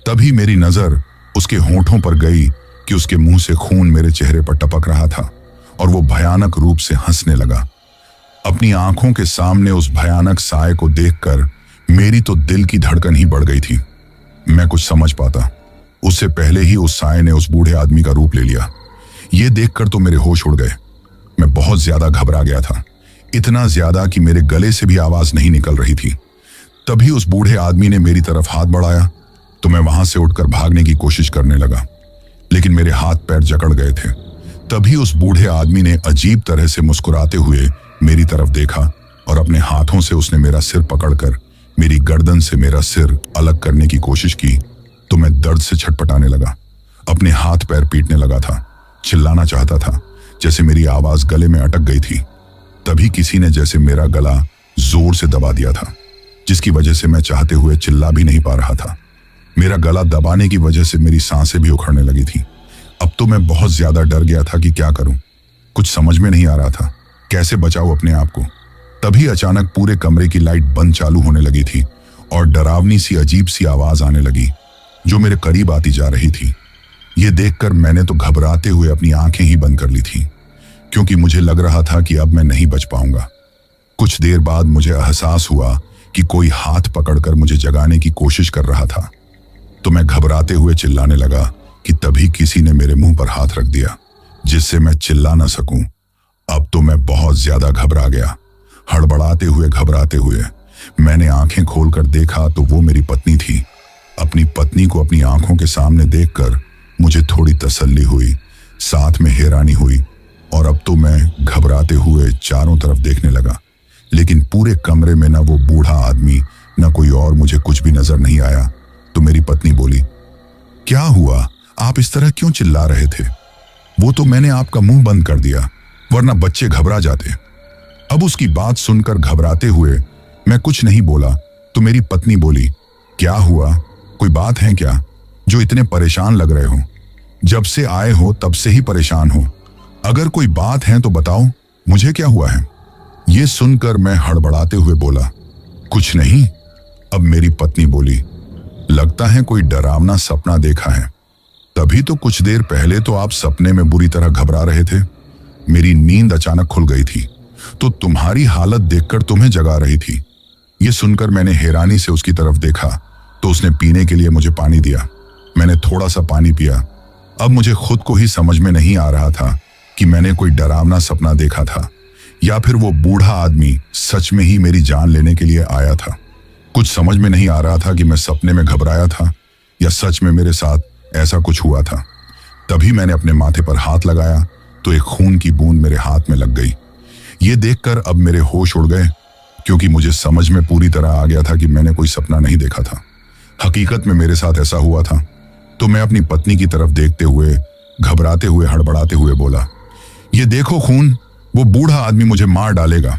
तभी मेरी नजर उसके होंठों पर गई कि उसके मुंह से खून मेरे चेहरे पर टपक रहा था और वो भयानक रूप से हंसने लगा। अपनी आंखों के सामने उस भयानक साए को देखकर मेरी तो दिल की धड़कन ही बढ़ गई थी। मैं कुछ समझ पाता उससे पहले ही उस साए ने उस बूढ़े आदमी का रूप ले लिया। ये देखकर तो मेरे होश उड़ गए। मैं बहुत ज्यादा घबरा गया था, इतना ज्यादा कि मेरे गले से भी आवाज नहीं निकल रही थी। तभी उस बूढ़े आदमी ने मेरी तरफ हाथ बढ़ाया तो मैं वहां से उठकर भागने की कोशिश करने लगा, लेकिन मेरे हाथ पैर जकड़ गए थे। तभी उस बूढ़े आदमी ने अजीब तरह से मुस्कुराते हुए मेरी तरफ देखा और अपने हाथों से उसने मेरा सिर पकड़कर मेरी गर्दन से मेरा सिर अलग करने की कोशिश की। तो मैं दर्द से छटपटाने लगा, अपने हाथ पैर पीटने लगा था, चिल्लाना चाहता था, जैसे मेरी आवाज गले में अटक गई थी। तभी किसी ने जैसे मेरा गला जोर से दबा दिया था, जिसकी वजह से मैं चाहते हुए चिल्ला भी नहीं पा रहा था। मेरा गला दबाने की वजह से मेरी सांसें भी उखड़ने लगी थी। अब तो मैं बहुत ज्यादा डर गया था कि क्या करूं, कुछ समझ में नहीं आ रहा था, कैसे बचाऊं अपने आप को। तभी अचानक पूरे कमरे की लाइट बंद चालू होने लगी थी और डरावनी सी अजीब सी आवाज आने लगी जो मेरे करीब आती जा रही थी। ये देखकर मैंने तो घबराते हुए अपनी आंखें ही बंद कर ली थी, क्योंकि मुझे लग रहा था कि अब मैं नहीं बच पाऊंगा। कुछ देर बाद मुझे एहसास हुआ कि कोई हाथ पकड़कर मुझे जगाने की कोशिश कर रहा था, तो मैं घबराते हुए चिल्लाने लगा कि तभी किसी ने मेरे मुंह पर हाथ रख दिया, जिससे मैं चिल्ला ना सकूं। अब तो मैं बहुत ज्यादा घबरा गया। घबराते हुए मैंने आंखें खोलकर देखा तो वो मेरी पत्नी थी। अपनी पत्नी को अपनी आंखों के सामने देखकर मुझे थोड़ी तसल्ली हुई, साथ में हैरानी हुई, और अब तो मैं घबराते हुए चारों तरफ देखने लगा, लेकिन पूरे कमरे में ना वो बूढ़ा आदमी ना कोई और मुझे कुछ भी नजर नहीं आया। तो मेरी पत्नी बोली, क्या हुआ? आप इस तरह क्यों चिल्ला रहे थे? वो तो मैंने आपका मुंह बंद कर दिया, वरना बच्चे घबरा जाते। अब उसकी बात सुनकर घबराते हुए मैं कुछ नहीं बोला तो मेरी पत्नी बोली, क्या हुआ? कोई बात है क्या जो इतने परेशान लग रहे हो? जब से आए हो तब से ही परेशान हो। अगर कोई बात है तो बताओ, मुझे क्या हुआ है? ये सुनकर मैं हड़बड़ाते हुए बोला, कुछ नहीं। अब मेरी पत्नी बोली, लगता है कोई डरावना सपना देखा है, तभी तो कुछ देर पहले तो आप सपने में बुरी तरह घबरा रहे थे। मेरी नींद अचानक खुल गई थी तो तुम्हारी हालत देखकर तुम्हें जगा रही थी। ये सुनकर मैंने हैरानी से उसकी तरफ देखा तो उसने पीने के लिए मुझे पानी दिया। मैंने थोड़ा सा पानी पिया। अब मुझे खुद को ही समझ में नहीं आ रहा था कि मैंने कोई डरावना सपना देखा था या फिर वो बूढ़ा आदमी सच में ही मेरी जान लेने के लिए आया था। कुछ समझ में नहीं आ रहा था कि मैं सपने में घबराया था या सच में मेरे साथ ऐसा कुछ हुआ था। तभी मैंने अपने माथे पर हाथ लगाया तो एक खून की बूंद मेरे हाथ में लग गई। ये देखकर अब मेरे होश उड़ गए, क्योंकि मुझे समझ में पूरी तरह आ गया था कि मैंने कोई सपना नहीं देखा था, हकीकत में मेरे साथ ऐसा हुआ था। तो मैं अपनी पत्नी की तरफ देखते हुए घबराते हुए हड़बड़ाते हुए बोला, ये देखो खून, वो बूढ़ा आदमी मुझे मार डालेगा।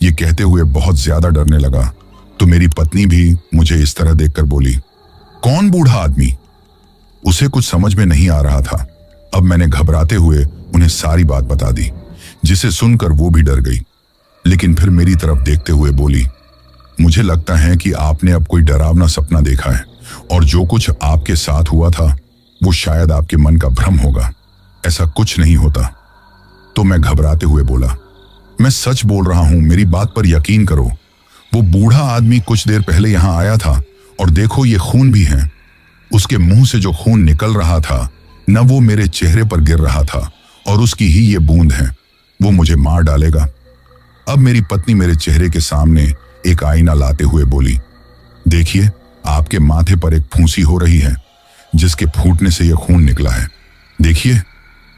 ये कहते हुए बहुत ज्यादा डरने लगा तो मेरी पत्नी भी मुझे इस तरह देखकर बोली, कौन बूढ़ा आदमी? उसे कुछ समझ में नहीं आ रहा था। अब मैंने घबराते हुए उन्हें सारी बात बता दी, जिसे सुनकर वो भी डर गई, लेकिन फिर मेरी तरफ देखते हुए बोली, मुझे लगता है कि आपने अब कोई डरावना सपना देखा है और जो कुछ आपके साथ हुआ था वो शायद आपके मन का भ्रम होगा, ऐसा कुछ नहीं होता। तो मैं घबराते हुए बोला, मैं सच बोल रहा हूं, मेरी बात पर यकीन करो। वो बूढ़ा आदमी कुछ देर पहले यहां आया था और देखो ये खून भी है। उसके मुंह से जो खून निकल रहा था न वो मेरे चेहरे पर गिर रहा था और उसकी ही ये बूंद है, वो मुझे मार डालेगा। अब मेरी पत्नी मेरे चेहरे के सामने एक आईना लाते हुए बोली, देखिए आपके माथे पर एक फूंसी हो रही है जिसके फूटने से यह खून निकला है। देखिए,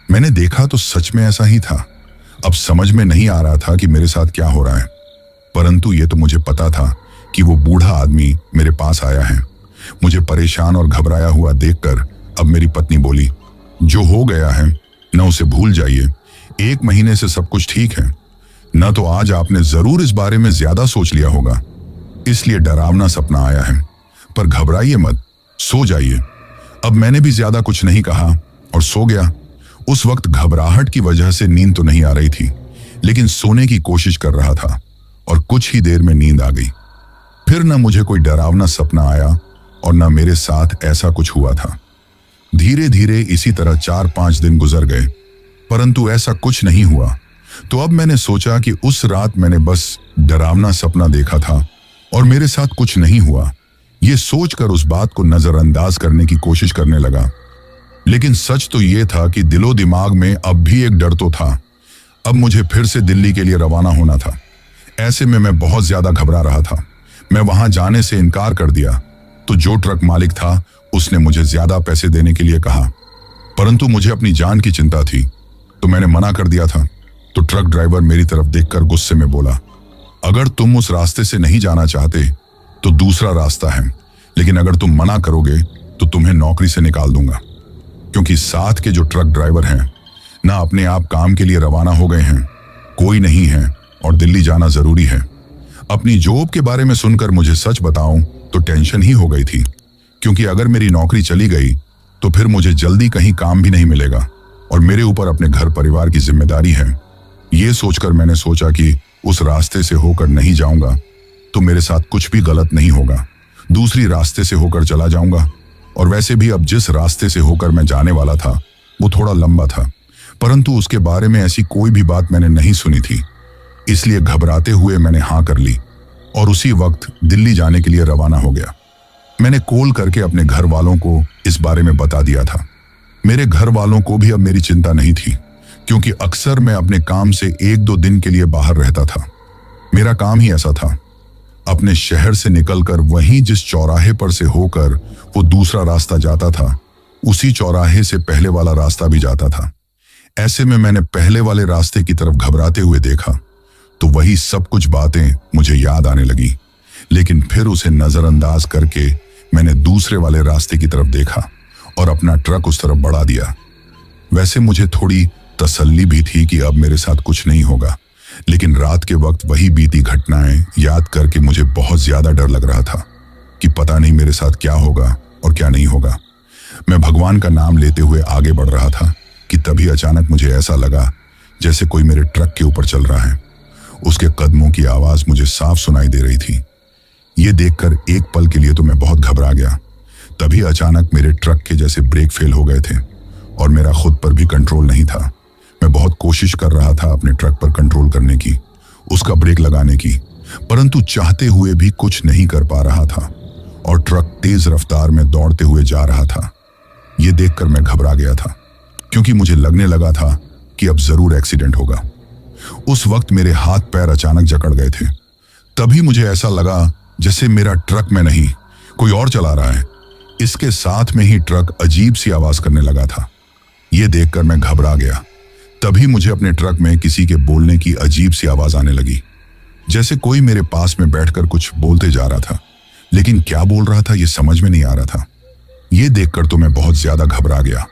मैंने देखा तो सच में ऐसा ही था। अब समझ में नहीं आ रहा था कि मेरे साथ क्या हो रहा है, परंतु ये तो मुझे पता था कि वो बूढ़ा आदमी मेरे पास आया है। मुझे परेशान और घबराया हुआ देखकर अब मेरी पत्नी बोली, जो हो गया है न उसे भूल जाइए। 1 महीने से सब कुछ ठीक है, न तो आज आपने जरूर इस बारे में ज्यादा सोच लिया होगा, इसलिए डरावना सपना आया है। पर घबराइए मत, सो जाइए। अब मैंने भी ज्यादा कुछ नहीं कहा और सो गया। उस वक्त घबराहट की वजह से नींद तो नहीं आ रही थी, लेकिन सोने की कोशिश कर रहा था और कुछ ही देर में नींद आ गई। फिर न मुझे कोई डरावना सपना आया और न मेरे साथ ऐसा कुछ हुआ था। धीरे धीरे इसी तरह 4-5 दिन गुजर गए, परंतु ऐसा कुछ नहीं हुआ। तो अब मैंने सोचा कि उस रात मैंने बस डरावना सपना देखा था और मेरे साथ कुछ नहीं हुआ। ये सोचकर उस बात को नजरअंदाज करने की कोशिश करने लगा, लेकिन सच तो ये था कि दिलो दिमाग में अब भी एक डर तो था। अब मुझे फिर से दिल्ली के लिए रवाना होना था। ऐसे में मैं बहुत ज्यादा घबरा रहा था। मैं वहां जाने से इनकार कर दिया तो जो ट्रक मालिक था उसने मुझे ज्यादा पैसे देने के लिए कहा, परंतु मुझे अपनी जान की चिंता थी तो मैंने मना कर दिया था। तो ट्रक ड्राइवर मेरी तरफ देखकर गुस्से में बोला, अगर तुम उस रास्ते से नहीं जाना चाहते तो दूसरा रास्ता है, लेकिन अगर तुम मना करोगे तो तुम्हें नौकरी से निकाल दूंगा, क्योंकि साथ के जो ट्रक ड्राइवर हैं ना अपने आप काम के लिए रवाना हो गए हैं, कोई नहीं है और दिल्ली जाना जरूरी है। अपनी जॉब के बारे में सुनकर मुझे सच बताऊं तो टेंशन ही हो गई थी, क्योंकि अगर मेरी नौकरी चली गई तो फिर मुझे जल्दी कहीं काम भी नहीं मिलेगा और मेरे ऊपर अपने घर परिवार की जिम्मेदारी है। ये सोचकर मैंने सोचा कि उस रास्ते से होकर नहीं जाऊंगा तो मेरे साथ कुछ भी गलत नहीं होगा। दूसरी रास्ते से होकर चला जाऊंगा। और वैसे भी अब जिस रास्ते से होकर मैं जाने वाला था वो थोड़ा लंबा था, परंतु उसके बारे में ऐसी कोई भी बात मैंने नहीं सुनी थी। इसलिए घबराते हुए मैंने हाँ कर ली और उसी वक्त दिल्ली जाने के लिए रवाना हो गया। मैंने कॉल करके अपने घर वालों को इस बारे में बता दिया था। मेरे घर वालों को भी अब मेरी चिंता नहीं थी, क्योंकि अक्सर मैं अपने काम से 1-2 दिन के लिए बाहर रहता था। मेरा काम ही ऐसा था। अपने शहर से निकलकर वहीं जिस चौराहे पर से होकर वो दूसरा रास्ता जाता था, उसी चौराहे से पहले वाला रास्ता भी जाता था। ऐसे में मैंने पहले वाले रास्ते की तरफ घबराते हुए देखा तो वही सब कुछ बातें मुझे याद आने लगी, लेकिन फिर उसे नजरअंदाज करके मैंने दूसरे वाले रास्ते की तरफ देखा और अपना ट्रक उस तरफ बढ़ा दिया। वैसे मुझे थोड़ी तसल्ली भी थी कि अब मेरे साथ कुछ नहीं होगा, लेकिन रात के वक्त वही बीती घटनाएं याद करके मुझे बहुत ज्यादा डर लग रहा था कि पता नहीं मेरे साथ क्या होगा और क्या नहीं होगा। मैं भगवान का नाम लेते हुए आगे बढ़ रहा था कि तभी अचानक मुझे ऐसा लगा जैसे कोई मेरे ट्रक के ऊपर चल रहा है। उसके कदमों की आवाज मुझे साफ सुनाई दे रही थी। ये देखकर एक पल के लिए तो मैं बहुत घबरा गया। तभी अचानक मेरे ट्रक के जैसे ब्रेक फेल हो गए थे और मेरा खुद पर भी कंट्रोल नहीं था। मैं बहुत कोशिश कर रहा था अपने ट्रक पर कंट्रोल करने की, उसका ब्रेक लगाने की, परंतु चाहते हुए भी कुछ नहीं कर पा रहा था और ट्रक तेज रफ्तार में दौड़ते हुए जा रहा था। यह देखकर मैं घबरा गया था, क्योंकि मुझे लगने लगा था कि अब जरूर एक्सीडेंट होगा। उस वक्त मेरे हाथ पैर अचानक जकड़ गए थे। तभी मुझे ऐसा लगा जैसे मेरा ट्रक में नहीं कोई और चला रहा है। इसके साथ में ही ट्रक अजीब सी आवाज करने लगा था। यह देखकर मैं घबरा गया। तभी मुझे अपने ट्रक में किसी के बोलने की अजीब सी आवाज आने लगी, जैसे कोई मेरे पास में बैठकर कुछ बोलते जा रहा था, लेकिन क्या बोल रहा था यह समझ में नहीं आ रहा था। यह देखकर तो मैं बहुत ज्यादा घबरा गया।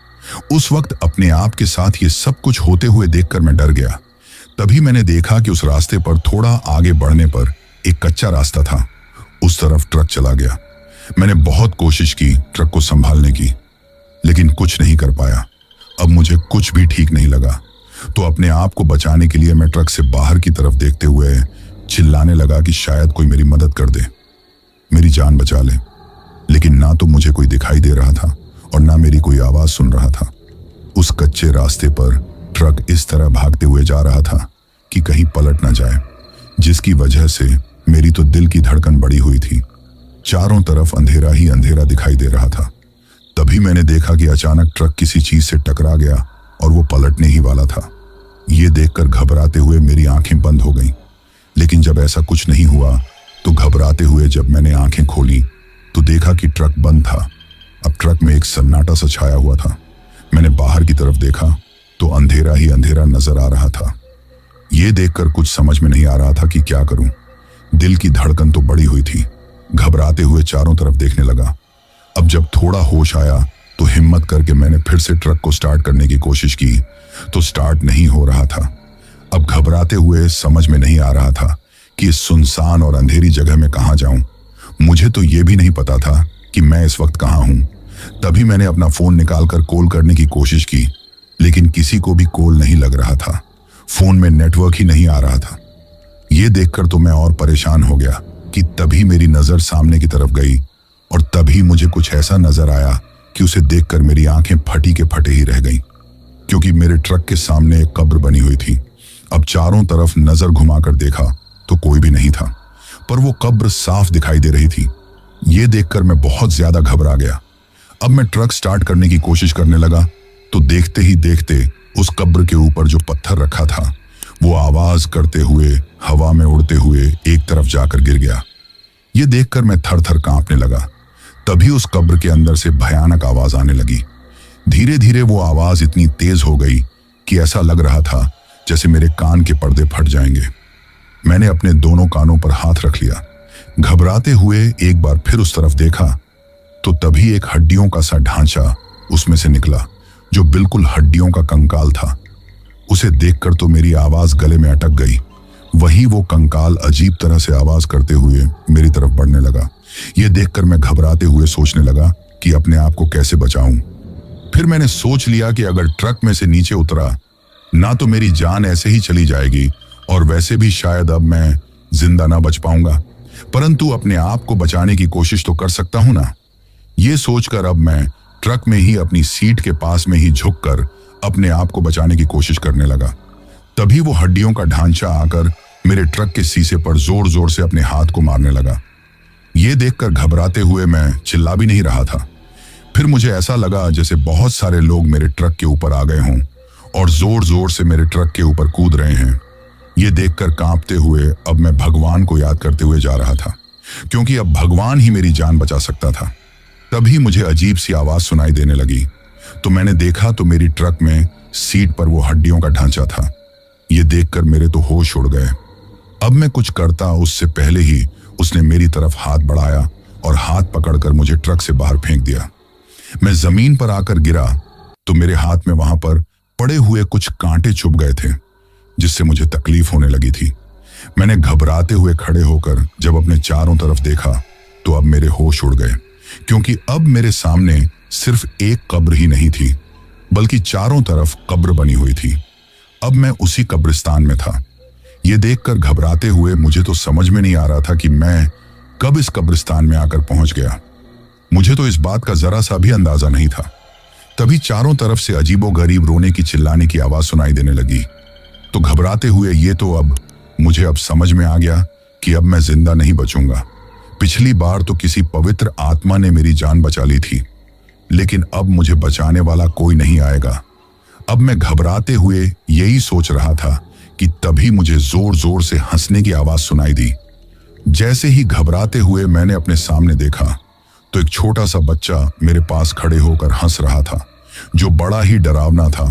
उस वक्त अपने आप के साथ ये सब कुछ होते हुए देखकर मैं डर गया। तभी मैंने देखा कि उस रास्ते पर थोड़ा आगे बढ़ने पर एक कच्चा रास्ता था। उस तरफ ट्रक चला गया। मैंने बहुत कोशिश की ट्रक को संभालने की, लेकिन कुछ नहीं कर पाया। अब मुझे कुछ भी ठीक नहीं लगा, तो अपने आप को बचाने के लिए मैं ट्रक से बाहर की तरफ देखते हुए चिल्लाने लगा कि शायद कोई मेरी मदद कर दे, मेरी जान बचा ले। लेकिन ना तो मुझे कोई दिखाई दे रहा था और ना मेरी कोई आवाज सुन रहा था। उस कच्चे रास्ते पर ट्रक इस तरह भागते हुए जा रहा था कि कहीं पलट ना जाए, जिसकी वजह से मेरी तो दिल की धड़कन बढ़ी हुई थी। चारों तरफ अंधेरा ही अंधेरा दिखाई दे रहा था। तभी मैंने देखा कि अचानक ट्रक किसी चीज से टकरा गया और वो पलटने ही वाला था। ये देखकर घबराते हुए मेरी आंखें बंद हो गईं। लेकिन जब ऐसा कुछ नहीं हुआ तो घबराते हुए जब मैंने आंखें खोली तो देखा कि ट्रक बंद था। अब ट्रक में एक सन्नाटा सा छाया हुआ था। मैंने बाहर की तरफ देखा तो अंधेरा ही अंधेरा नजर आ रहा था। ये देखकर कुछ समझ में नहीं आ रहा था कि क्या करूं। दिल की धड़कन तो बढ़ी हुई थी। घबराते हुए चारों तरफ देखने लगा। अब जब थोड़ा होश आया तो हिम्मत करके मैंने फिर से ट्रक को स्टार्ट करने की कोशिश की तो स्टार्ट नहीं हो रहा था। अब घबराते हुए समझ में नहीं आ रहा था कि इस सुनसान और अंधेरी जगह में कहां जाऊं। मुझे तो यह भी नहीं पता था कि मैं इस वक्त कहां हूं। तभी मैंने अपना फोन निकालकर कॉल करने की कोशिश की, लेकिन किसी को भी कॉल नहीं लग रहा था। फोन में नेटवर्क ही नहीं आ रहा था। यह देखकर तो मैं और परेशान हो गया कि तभी मेरी नजर सामने की तरफ गई और तभी मुझे कुछ ऐसा नजर आया कि उसे देखकर मेरी आंखें फटी के फटे ही रह गईं, क्योंकि मेरे ट्रक के सामने एक कब्र बनी हुई थी। अब चारों तरफ नजर घुमाकर देखा तो कोई भी नहीं था, पर वो कब्र साफ दिखाई दे रही थी। ये देखकर मैं बहुत ज्यादा घबरा गया। अब मैं ट्रक स्टार्ट करने की कोशिश करने लगा तो देखते ही देखते उस कब्र के ऊपर जो पत्थर रखा था वो आवाज करते हुए हवा में उड़ते हुए एक तरफ जाकर गिर गया। ये देखकर मैं थर थर कांपने लगा। तभी उस कब्र के अंदर से भयानक आवाज आने लगी। धीरे धीरे वो आवाज इतनी तेज हो गई कि ऐसा लग रहा था जैसे मेरे कान के पर्दे फट जाएंगे। मैंने अपने दोनों कानों पर हाथ रख लिया। घबराते हुए एक बार फिर उस तरफ देखा तो तभी एक हड्डियों का सा ढांचा उसमें से निकला, जो बिल्कुल हड्डियों का कंकाल था। उसे देखकर तो मेरी आवाज गले में अटक गई। वही वो कंकाल अजीब तरह से आवाज करते हुए मेरी तरफ बढ़ने लगा। यह देखकर मैं घबराते हुए सोचने लगा कि अपने आप को कैसे बचाऊं। फिर मैंने सोच लिया कि अगर ट्रक में से नीचे उतरा ना तो मेरी जान ऐसे ही चली जाएगी और वैसे भी शायद अब मैं जिंदा ना बच पाऊंगा, परंतु अपने आप को बचाने की कोशिश तो कर सकता हूं ना। ये सोचकर अब मैं ट्रक में ही अपनी सीट के पास में ही झुककर अपने आप को बचाने की कोशिश करने लगा। तभी वो हड्डियों का ढांचा आकर मेरे ट्रक के शीशे पर जोर जोर से अपने हाथ को मारने लगा। ये देखकर घबराते हुए मैं चिल्ला भी नहीं रहा था। फिर मुझे ऐसा लगा जैसे बहुत सारे लोग मेरे ट्रक के ऊपर आ गए हों और जोर जोर से मेरे ट्रक के ऊपर कूद रहे हैं। ये देखकर कांपते हुए अब मैं भगवान को याद करते हुए जा रहा था, क्योंकि अब भगवान ही मेरी जान बचा सकता था। तभी मुझे अजीब सी आवाज सुनाई देने लगी, तो मैंने देखा तो मेरी ट्रक में सीट पर वो हड्डियों का ढांचा था। ये देखकर मेरे तो होश उड़ गए। अब मैं कुछ करता उससे पहले ही उसने मेरी तरफ हाथ बढ़ाया और हाथ पकड़कर मुझे ट्रक से बाहर फेंक दिया। मैं जमीन पर आकर गिरा तो मेरे हाथ में वहां पर पड़े हुए कुछ कांटे चुभ गए थे, जिससे मुझे तकलीफ होने लगी थी। मैंने घबराते हुए खड़े होकर जब अपने चारों तरफ देखा तो अब मेरे होश उड़ गए, क्योंकि अब मेरे सामने सिर्फ एक कब्र ही नहीं थी, बल्कि चारों तरफ कब्र बनी हुई थी। अब मैं उसी कब्रिस्तान में था। ये देखकर घबराते हुए मुझे तो समझ में नहीं आ रहा था कि मैं कब इस कब्रिस्तान में आकर पहुंच गया। मुझे तो इस बात का जरा सा भी अंदाजा नहीं था। तभी चारों तरफ से अजीबोगरीब रोने की चिल्लाने की आवाज सुनाई देने लगी। तो घबराते हुए ये तो अब मुझे समझ में आ गया कि अब मैं जिंदा नहीं बचूंगा। पिछली बार तो किसी पवित्र आत्मा ने मेरी जान बचा ली थी, लेकिन अब मुझे बचाने वाला कोई नहीं आएगा। अब मैं घबराते हुए यही सोच रहा था कि तभी मुझे जोर जोर से हंसने की आवाज सुनाई दी। जैसे ही घबराते हुए मैंने अपने सामने देखा तो एक छोटा सा बच्चा मेरे पास खड़े होकर हंस रहा था, जो बड़ा ही डरावना था।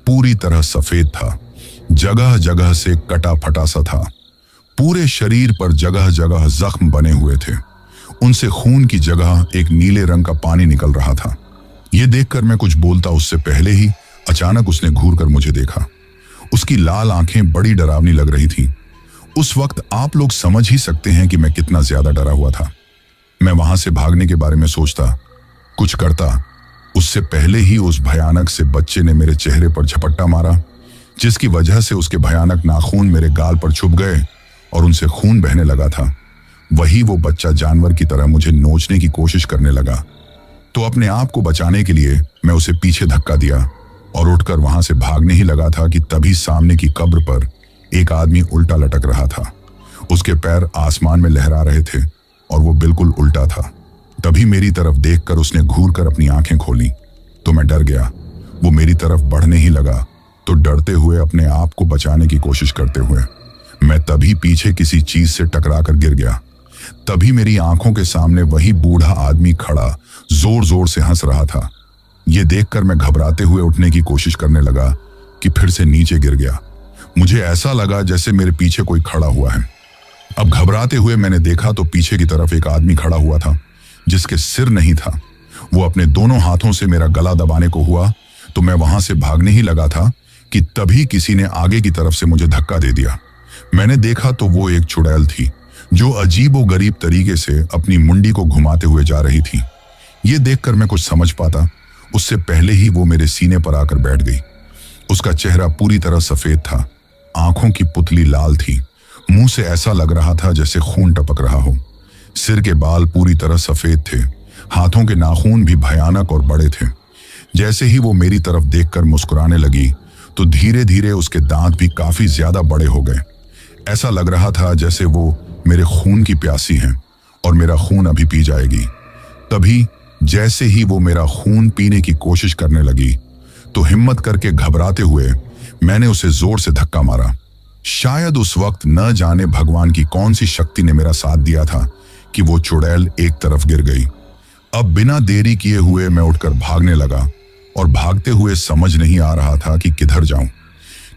पूरी तरह सफेद था, जगह जगह से कटा फटा सा था। पूरे शरीर पर जगह जगह जख्म बने हुए थे। उनसे खून की जगह एक नीले रंग का पानी निकल रहा था। यह देखकर मैं कुछ बोलता उससे पहले ही अचानक उसने घूरकर मुझे देखा। उसकी लाल आंखें बड़ी डरावनी लग रही थीं। उस वक्त आप लोग समझ ही सकते हैं कि मैं कितना ज्यादा डरा हुआ था। मैं वहां से भागने के बारे में सोचता, कुछ करता, उससे पहले ही उस भयानक से बच्चे ने मेरे चेहरे पर झपट्टा मारा, जिसकी वजह से उसके भयानक नाखून मेरे गाल पर छुप गए और उनसे खून बहने लगा था। वही वो बच्चा जानवर की तरह मुझे नोचने की कोशिश करने लगा। तो अपने आप को बचाने के लिए मैं उसे पीछे धक्का दिया और उठकर वहां से भागने ही लगा था कि तभी सामने की कब्र पर एक आदमी उल्टा लटक रहा था। उसके पैर आसमान में लहरा रहे थे और वो बिल्कुल उल्टा था। तभी मेरी तरफ देखकर उसने घूरकर अपनी आंखें खोली तो मैं डर गया। वो मेरी तरफ बढ़ने ही लगा तो डरते हुए अपने आप को बचाने की कोशिश करते हुए मैं तभी पीछे किसी चीज से टकराकर गिर गया। तभी मेरी आंखों के सामने वही बूढ़ा आदमी खड़ा जोर जोर से हंस रहा था। ये देखकर मैं घबराते हुए उठने की कोशिश करने लगा कि फिर से नीचे गिर गया। मुझे ऐसा लगा जैसे मेरे पीछे कोई खड़ा हुआ है। अब घबराते हुए मैंने देखा तो पीछे की तरफ एक आदमी खड़ा हुआ था, जिसके सिर नहीं था। वो अपने दोनों हाथों से मेरा गला दबाने को हुआ तो मैं वहां से भागने ही लगा था कि तभी किसी ने आगे की तरफ से मुझे धक्का दे दिया। मैंने देखा तो वो एक चुड़ैल थी, जो अजीबोगरीब तरीके से अपनी मुंडी को घुमाते हुए जा रही थी। ये देखकर मैं कुछ समझ पाता उससे पहले ही वो मेरे सीने पर आकर बैठ गई। उसका चेहरा पूरी तरह सफेद था, आंखों की पुतली लाल थी, मुंह से ऐसा लग रहा था जैसे खून टपक रहा हो। सिर के बाल पूरी तरह सफेद थे, हाथों के नाखून भी भयानक और बड़े थे। जैसे ही वो मेरी तरफ देखकर मुस्कुराने लगी तो धीरे धीरे उसके दांत भी काफी ज्यादा बड़े हो गए। ऐसा लग रहा था जैसे वो मेरे खून की प्यासी हैं और मेरा खून अभी पी जाएगी। तभी जैसे ही वो मेरा खून पीने की कोशिश करने लगी तो हिम्मत करके घबराते हुए मैंने उसे जोर से धक्का मारा। शायद उस वक्त न जाने भगवान की कौन सी शक्ति ने मेरा साथ दिया था कि वो चुड़ैल एक तरफ गिर गई। अब बिना देरी किए हुए मैं उठकर भागने लगा और भागते हुए समझ नहीं आ रहा था कि किधर जाऊं,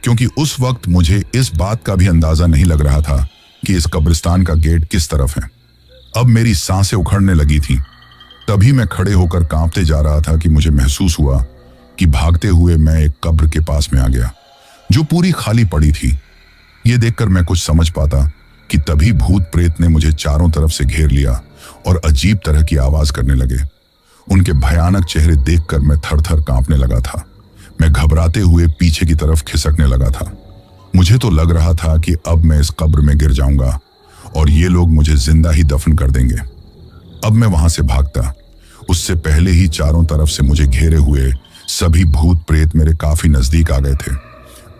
क्योंकि उस वक्त मुझे इस बात का भी अंदाजा नहीं लग रहा था कि इस कब्रिस्तान का गेट किस तरफ है। अब मेरी सांसें उखड़ने लगी थी। तभी मैं खड़े होकर कांपते जा रहा था कि मुझे महसूस हुआ कि भागते हुए मैं एक कब्र के पास में आ गया, जो पूरी खाली पड़ी थी। ये देखकर मैं कुछ समझ पाता कि तभी भूत प्रेत ने मुझे चारों तरफ से घेर लिया और अजीब तरह की आवाज करने लगे। उनके भयानक चेहरे देखकर मैं थर थर कांपने लगा था। मैं घबराते हुए पीछे की तरफ खिसकने लगा था। मुझे तो लग रहा था कि अब मैं इस कब्र में गिर जाऊंगा और ये लोग मुझे जिंदा ही दफन कर देंगे। अब मैं वहां से भागता, उससे पहले ही चारों तरफ से मुझे घेरे हुए सभी भूत प्रेत मेरे काफी नजदीक आ गए थे।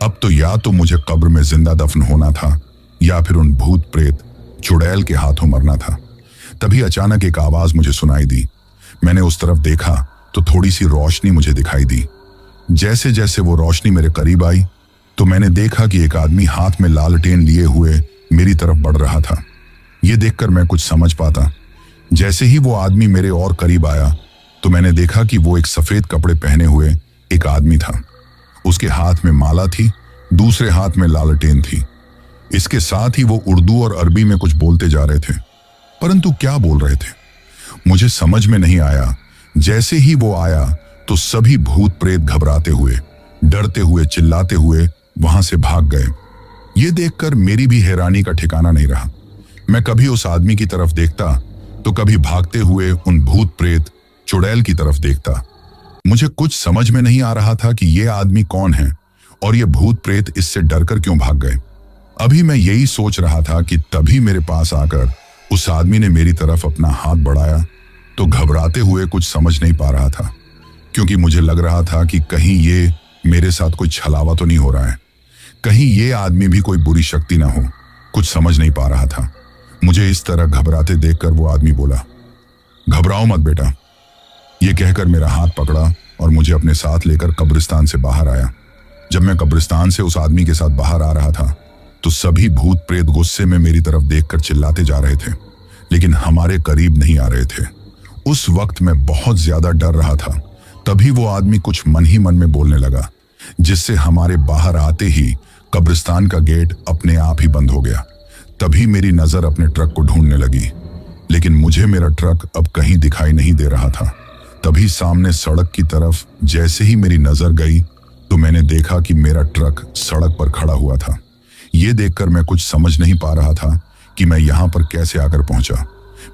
अब तो या तो मुझे कब्र में जिंदा दफन होना था या फिर उन भूत प्रेत चुड़ैल के हाथों मरना था। तभी अचानक एक आवाज मुझे सुनाई दी। मैंने उस तरफ देखा तो थोड़ी सी रोशनी मुझे दिखाई दी। जैसे जैसे वो रोशनी मेरे करीब आई तो मैंने देखा कि एक आदमी हाथ में लालटेन लिए हुए मेरी तरफ बढ़ रहा था। ये देखकर मैं कुछ समझ पाता। जैसे ही वो आदमी मेरे और करीब आया तो मैंने देखा कि वो एक सफेद कपड़े पहने हुए एक आदमी था। उसके हाथ में माला थी, दूसरे हाथ में लालटेन थी। इसके साथ ही वो उर्दू और अरबी में कुछ बोलते जा रहे थे, परंतु क्या बोल रहे थे मुझे समझ में नहीं आया। जैसे ही वो आया तो सभी भूत प्रेत घबराते हुए, डरते हुए, चिल्लाते हुए वहां से भाग गए। ये देखकर मेरी भी हैरानी का ठिकाना नहीं रहा। मैं कभी उस आदमी की तरफ देखता तो कभी भागते हुए उन भूत प्रेत चुड़ैल की तरफ देखता। मुझे कुछ समझ में नहीं आ रहा था कि ये आदमी कौन है और ये भूत प्रेत इससे डरकर क्यों भाग गए। अभी मैं यही सोच रहा था कि तभी मेरे पास आकर उस आदमी ने मेरी तरफ अपना हाथ बढ़ाया। तो घबराते हुए कुछ समझ नहीं पा रहा था, क्योंकि मुझे लग रहा था कि कहीं ये मेरे साथ कोई छलावा तो नहीं हो रहा है, कहीं ये आदमी भी कोई बुरी शक्ति ना हो। कुछ समझ नहीं पा रहा था। मुझे इस तरह घबराते देखकर वो आदमी बोला, घबराओ मत बेटा। ये कहकर मेरा हाथ पकड़ा और मुझे अपने साथ लेकर कब्रिस्तान से बाहर आया। जब मैं कब्रिस्तान से उस आदमी के साथ बाहर आ रहा था तो सभी भूत प्रेत गुस्से में मेरी तरफ देखकर चिल्लाते जा रहे थे, लेकिन हमारे करीब नहीं आ रहे थे। उस वक्त मैं बहुत ज्यादा डर रहा था। तभी वो आदमी कुछ मन ही मन में बोलने लगा, जिससे हमारे बाहर आते ही कब्रिस्तान का गेट अपने आप ही बंद हो गया। तभी मेरी नजर अपने ट्रक को ढूंढने लगी, लेकिन मुझे मेरा ट्रक अब कहीं दिखाई नहीं दे रहा था। तभी सामने सड़क की तरफ जैसे ही मेरी नजर गई तो मैंने देखा कि मेरा ट्रक सड़क पर खड़ा हुआ था। ये देखकर मैं कुछ समझ नहीं पा रहा था कि मैं यहाँ पर कैसे आकर पहुंचा।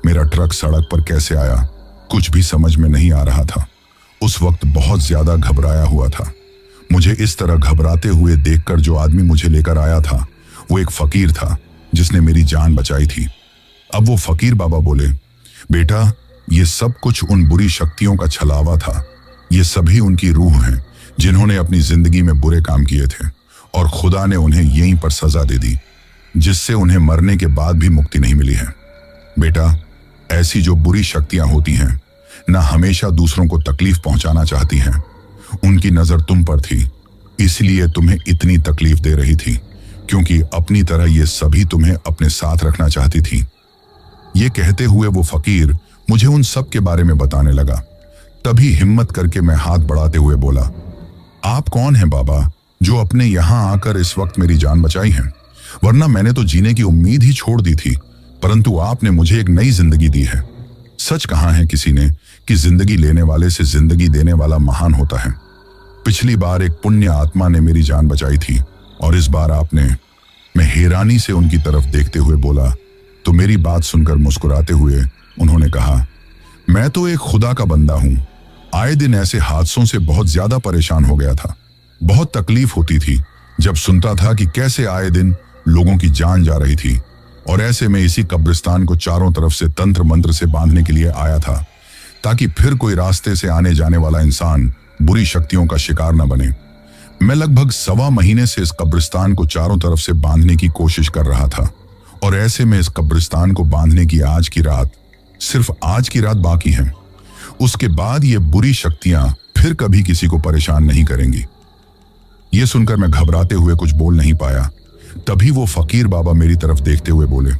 मेरा ट्रक सड़क पर कैसे आया, कुछ भी समझ में नहीं आ रहा था। उस वक्त बहुत ज्यादा घबराया हुआ था। मुझे इस तरह घबराते हुए देखकर जो आदमी मुझे लेकर आया था वो एक फकीर था, जिसने मेरी जान बचाई थी। अब वो फकीर बाबा बोले, बेटा ये सब कुछ उन बुरी शक्तियों का छलावा था। ये सभी उनकी रूह हैं जिन्होंने अपनी जिंदगी में बुरे काम किए थे और खुदा ने उन्हें यहीं पर सजा दे दी, जिससे उन्हें मरने के बाद भी मुक्ति नहीं मिली है। बेटा ऐसी जो बुरी शक्तियां होती हैं ना हमेशा दूसरों को तकलीफ पहुंचाना चाहती हैं। उनकी नजर तुम पर थी, इसलिए तुम्हें इतनी तकलीफ दे रही थी, क्योंकि अपनी तरह ये सभी तुम्हें अपने साथ रखना चाहती थी। ये कहते हुए वो फकीर मुझे उन सब के बारे में बताने लगा। तभी हिम्मत करके मैं हाथ बढ़ाते हुए बोला, आप कौन हैं बाबा जो अपने यहां आकर इस वक्त मेरी जान बचाई है? वरना मैंने तो जीने की उम्मीद ही छोड़ दी थी, परंतु आपने मुझे एक नई जिंदगी दी है। सच कहा है किसी ने कि जिंदगी लेने वाले से जिंदगी देने वाला महान होता है। पिछली बार एक पुण्य आत्मा ने मेरी जान बचाई थी और इस बार आपने। मैं हैरानी से उनकी तरफ देखते हुए बोला तो मेरी बात सुनकर मुस्कुराते हुए उन्होंने कहा, मैं तो एक खुदा का बंदा हूं। आए दिन ऐसे हादसों से बहुत ज्यादा परेशान हो गया था। बहुत तकलीफ होती थी जब सुनता था कि कैसे आए दिन लोगों की जान जा रही थी, और ऐसे में इसी कब्रिस्तान को चारों तरफ से तंत्र मंत्र से बांधने के लिए आया था, ताकि फिर कोई रास्ते से आने जाने वाला इंसान बुरी शक्तियों का शिकार न बने। मैं लगभग 1.25 महीने से इस कब्रिस्तान को चारों तरफ से बांधने की कोशिश कर रहा था, और ऐसे में इस कब्रिस्तान को बांधने की आज की रात, सिर्फ आज की रात बाकी है। उसके बाद ये बुरी शक्तियां फिर कभी किसी को परेशान नहीं करेंगी। ये सुनकर मैं घबराते हुए कुछ बोल नहीं पाया। तभी वो फकीर बाबा मेरी तरफ देखते हुए बोले,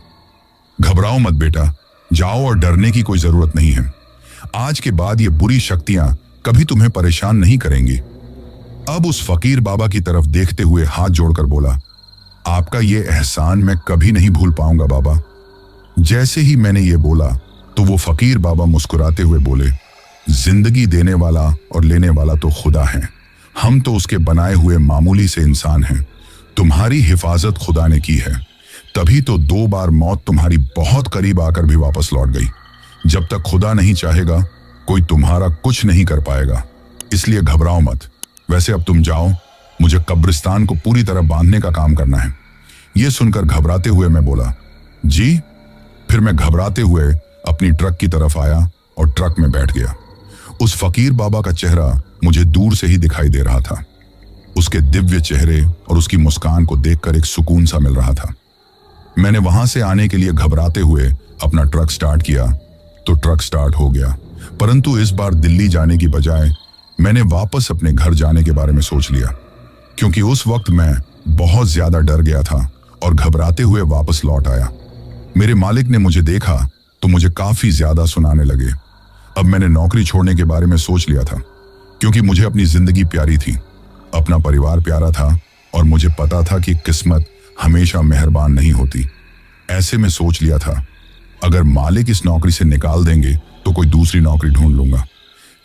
घबराओ मत बेटा, जाओ और डरने की कोई जरूरत नहीं है। आज के बाद ये बुरी शक्तियां कभी तुम्हें परेशान नहीं करेंगी। अब उस फकीर बाबा की तरफ देखते हुए हाथ जोड़कर बोला, आपका ये एहसान मैं कभी नहीं भूल पाऊंगा बाबा। जैसे ही मैंने ये बोला तो वो फकीर बाबा मुस्कुराते हुए बोले, जिंदगी देने वाला और लेने वाला तो खुदा है, हम तो उसके बनाए हुए मामूली से इंसान हैं। तुम्हारी हिफाजत खुदा ने की है, तभी तो 2 बार मौत तुम्हारी बहुत करीब आकर भी वापस लौट गई। जब तक खुदा नहीं चाहेगा कोई तुम्हारा कुछ नहीं कर पाएगा, इसलिए घबराओ मत। वैसे अब तुम जाओ, मुझे कब्रिस्तान को पूरी तरह बांधने का काम करना है। यह सुनकर घबराते हुए मैं बोला, जी। फिर मैं घबराते हुए अपनी ट्रक की तरफ आया और ट्रक में बैठ गया। उस फकीर बाबा का चेहरा मुझे दूर से ही दिखाई दे रहा था। उसके दिव्य चेहरे और उसकी मुस्कान को देखकर एक सुकून सा मिल रहा था। मैंने वहां से आने के लिए घबराते हुए अपना ट्रक स्टार्ट किया तो ट्रक स्टार्ट हो गया, परंतु इस बार दिल्ली जाने की बजाय मैंने वापस अपने घर जाने के बारे में सोच लिया, क्योंकि उस वक्त मैं बहुत ज्यादा डर गया था और घबराते हुए वापस लौट आया। मेरे मालिक ने मुझे देखा तो मुझे काफी ज्यादा सुनाने लगे। अब मैंने नौकरी छोड़ने के बारे में सोच लिया था, क्योंकि मुझे अपनी जिंदगी प्यारी थी, अपना परिवार प्यारा था और मुझे पता था कि किस्मत हमेशा मेहरबान नहीं होती। ऐसे में सोच लिया था, अगर मालिक इस नौकरी से निकाल देंगे तो कोई दूसरी नौकरी ढूंढ लूंगा,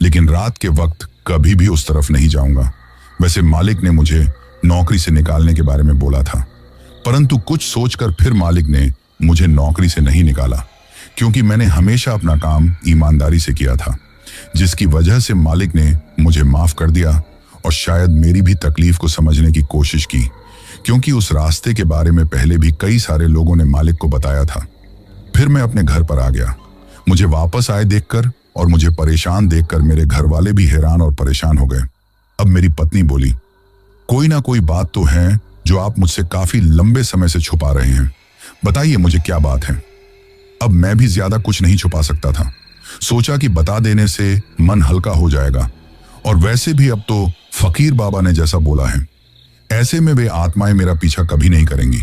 लेकिन रात के वक्त कभी भी उस तरफ नहीं जाऊंगा। वैसे मालिक ने मुझे नौकरी से निकालने के बारे में बोला था, परंतु कुछ सोचकर फिर मालिक ने मुझे नौकरी से नहीं निकाला, क्योंकि मैंने हमेशा अपना काम ईमानदारी से किया था, जिसकी वजह से मालिक ने मुझे माफ कर दिया और शायद मेरी भी तकलीफ को समझने की कोशिश की, क्योंकि उस रास्ते के बारे में पहले भी कई सारे लोगों ने मालिक को बताया था। फिर मैं अपने घर पर आ गया। मुझे वापस आए देखकर और मुझे परेशान देखकर मेरे घर वाले भी हैरान और परेशान हो गए। अब मेरी पत्नी बोली, कोई ना कोई बात तो है जो आप मुझसे काफी लंबे समय से छुपा रहे हैं, बताइए मुझे क्या बात है। अब मैं भी ज्यादा कुछ नहीं छुपा सकता था। सोचा कि बता देने से मन हल्का हो जाएगा, और वैसे भी अब तो फकीर बाबा ने जैसा बोला है, ऐसे में वे आत्माएं मेरा पीछा कभी नहीं करेंगी,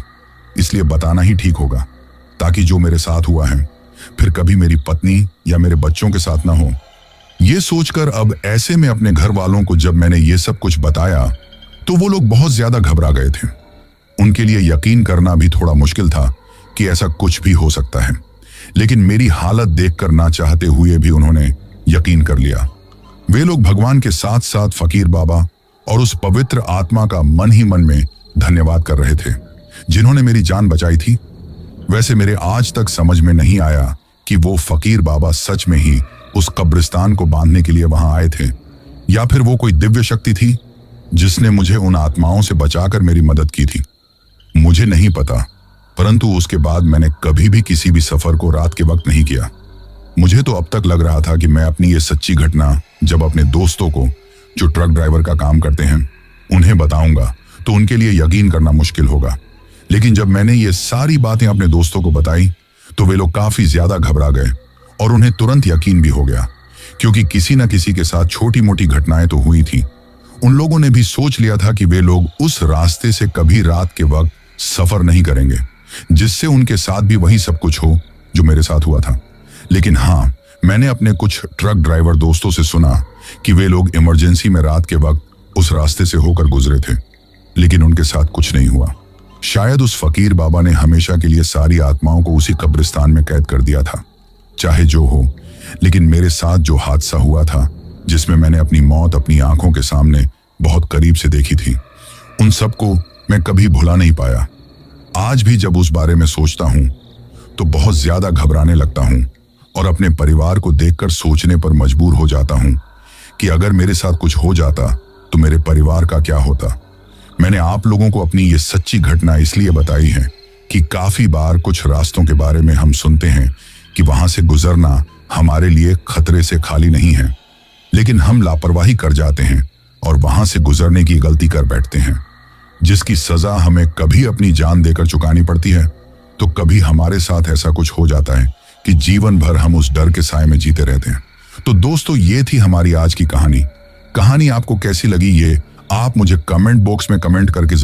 इसलिए बताना ही ठीक होगा, ताकि जो मेरे साथ हुआ है फिर कभी मेरी पत्नी या मेरे बच्चों के साथ ना हो। ये सोचकर अब ऐसे में अपने घर वालों को जब मैंने ये सब कुछ बताया तो वो लोग बहुत ज्यादा घबरा गए थे। उनके लिए यकीन करना भी थोड़ा मुश्किल था कि ऐसा कुछ भी हो सकता है, लेकिन मेरी हालत देखकर ना चाहते हुए भी उन्होंने यकीन कर लिया। वे लोग भगवान के साथ साथ फकीर बाबा और उस पवित्र आत्मा का मन ही मन में धन्यवाद कर रहे थे, जिन्होंने मेरी जान बचाई थी। वैसे मेरे आज तक समझ में नहीं आया कि वो फकीर बाबा सच में ही उस कब्रिस्तान को बांधने के लिए वहां आए थे, या फिर वो कोई दिव्य शक्ति थी जिसने मुझे उन आत्माओं से बचाकर मेरी मदद की थी। मुझे नहीं पता, परंतु उसके बाद मैंने कभी भी किसी भी सफर को रात के वक्त नहीं किया। मुझे तो अब तक लग रहा था कि मैं अपनी ये सच्ची घटना जब अपने दोस्तों को, जो ट्रक ड्राइवर का काम करते हैं, उन्हें बताऊंगा तो उनके लिए यकीन करना मुश्किल होगा। लेकिन जब मैंने ये सारी बातें अपने दोस्तों को बताई तो वे लोग काफी ज्यादा घबरा गए और उन्हें तुरंत यकीन भी हो गया, क्योंकि किसी न किसी के साथ छोटी मोटी घटनाएं तो हुई थी। उन लोगों ने भी सोच लिया था कि वे लोग उस रास्ते से कभी रात के वक्त सफर नहीं करेंगे, जिससे उनके साथ भी वही सब कुछ हो जो मेरे साथ हुआ था। लेकिन हाँ, मैंने अपने कुछ ट्रक ड्राइवर दोस्तों से सुना कि वे लोग इमरजेंसी में रात के वक्त उस रास्ते से होकर गुजरे थे, लेकिन उनके साथ कुछ नहीं हुआ। शायद उस फकीर बाबा ने हमेशा के लिए सारी आत्माओं को उसी कब्रिस्तान में कैद कर दिया था। चाहे जो हो, लेकिन मेरे साथ जो हादसा हुआ था, जिसमें मैंने अपनी मौत अपनी आंखों के सामने बहुत करीब से देखी थी, उन सबको मैं कभी भुला नहीं पाया। आज भी जब उस बारे में सोचता हूं तो बहुत ज्यादा घबराने लगता हूं और अपने परिवार को देखकर सोचने पर मजबूर हो जाता हूं कि अगर मेरे साथ कुछ हो जाता तो मेरे परिवार का क्या होता। मैंने आप लोगों को अपनी ये सच्ची घटना इसलिए बताई है कि काफी बार कुछ रास्तों के बारे में हम सुनते हैं कि वहां से गुजरना हमारे लिए खतरे से खाली नहीं है, लेकिन हम लापरवाही कर जाते हैं और वहां से गुजरने की गलती कर बैठते हैं, जिसकी सजा हमें कभी अपनी जान देकर चुकानी पड़ती है, तो कभी हमारे साथ ऐसा कुछ हो जाता है कि जीवन भर हम उस डर के साए में जीते रहते हैं। तो दोस्तों, ये थी हमारी आज की कहानी। कहानी आपको कैसी लगी ये आप मुझे कमेंट बॉक्स में कमेंट करके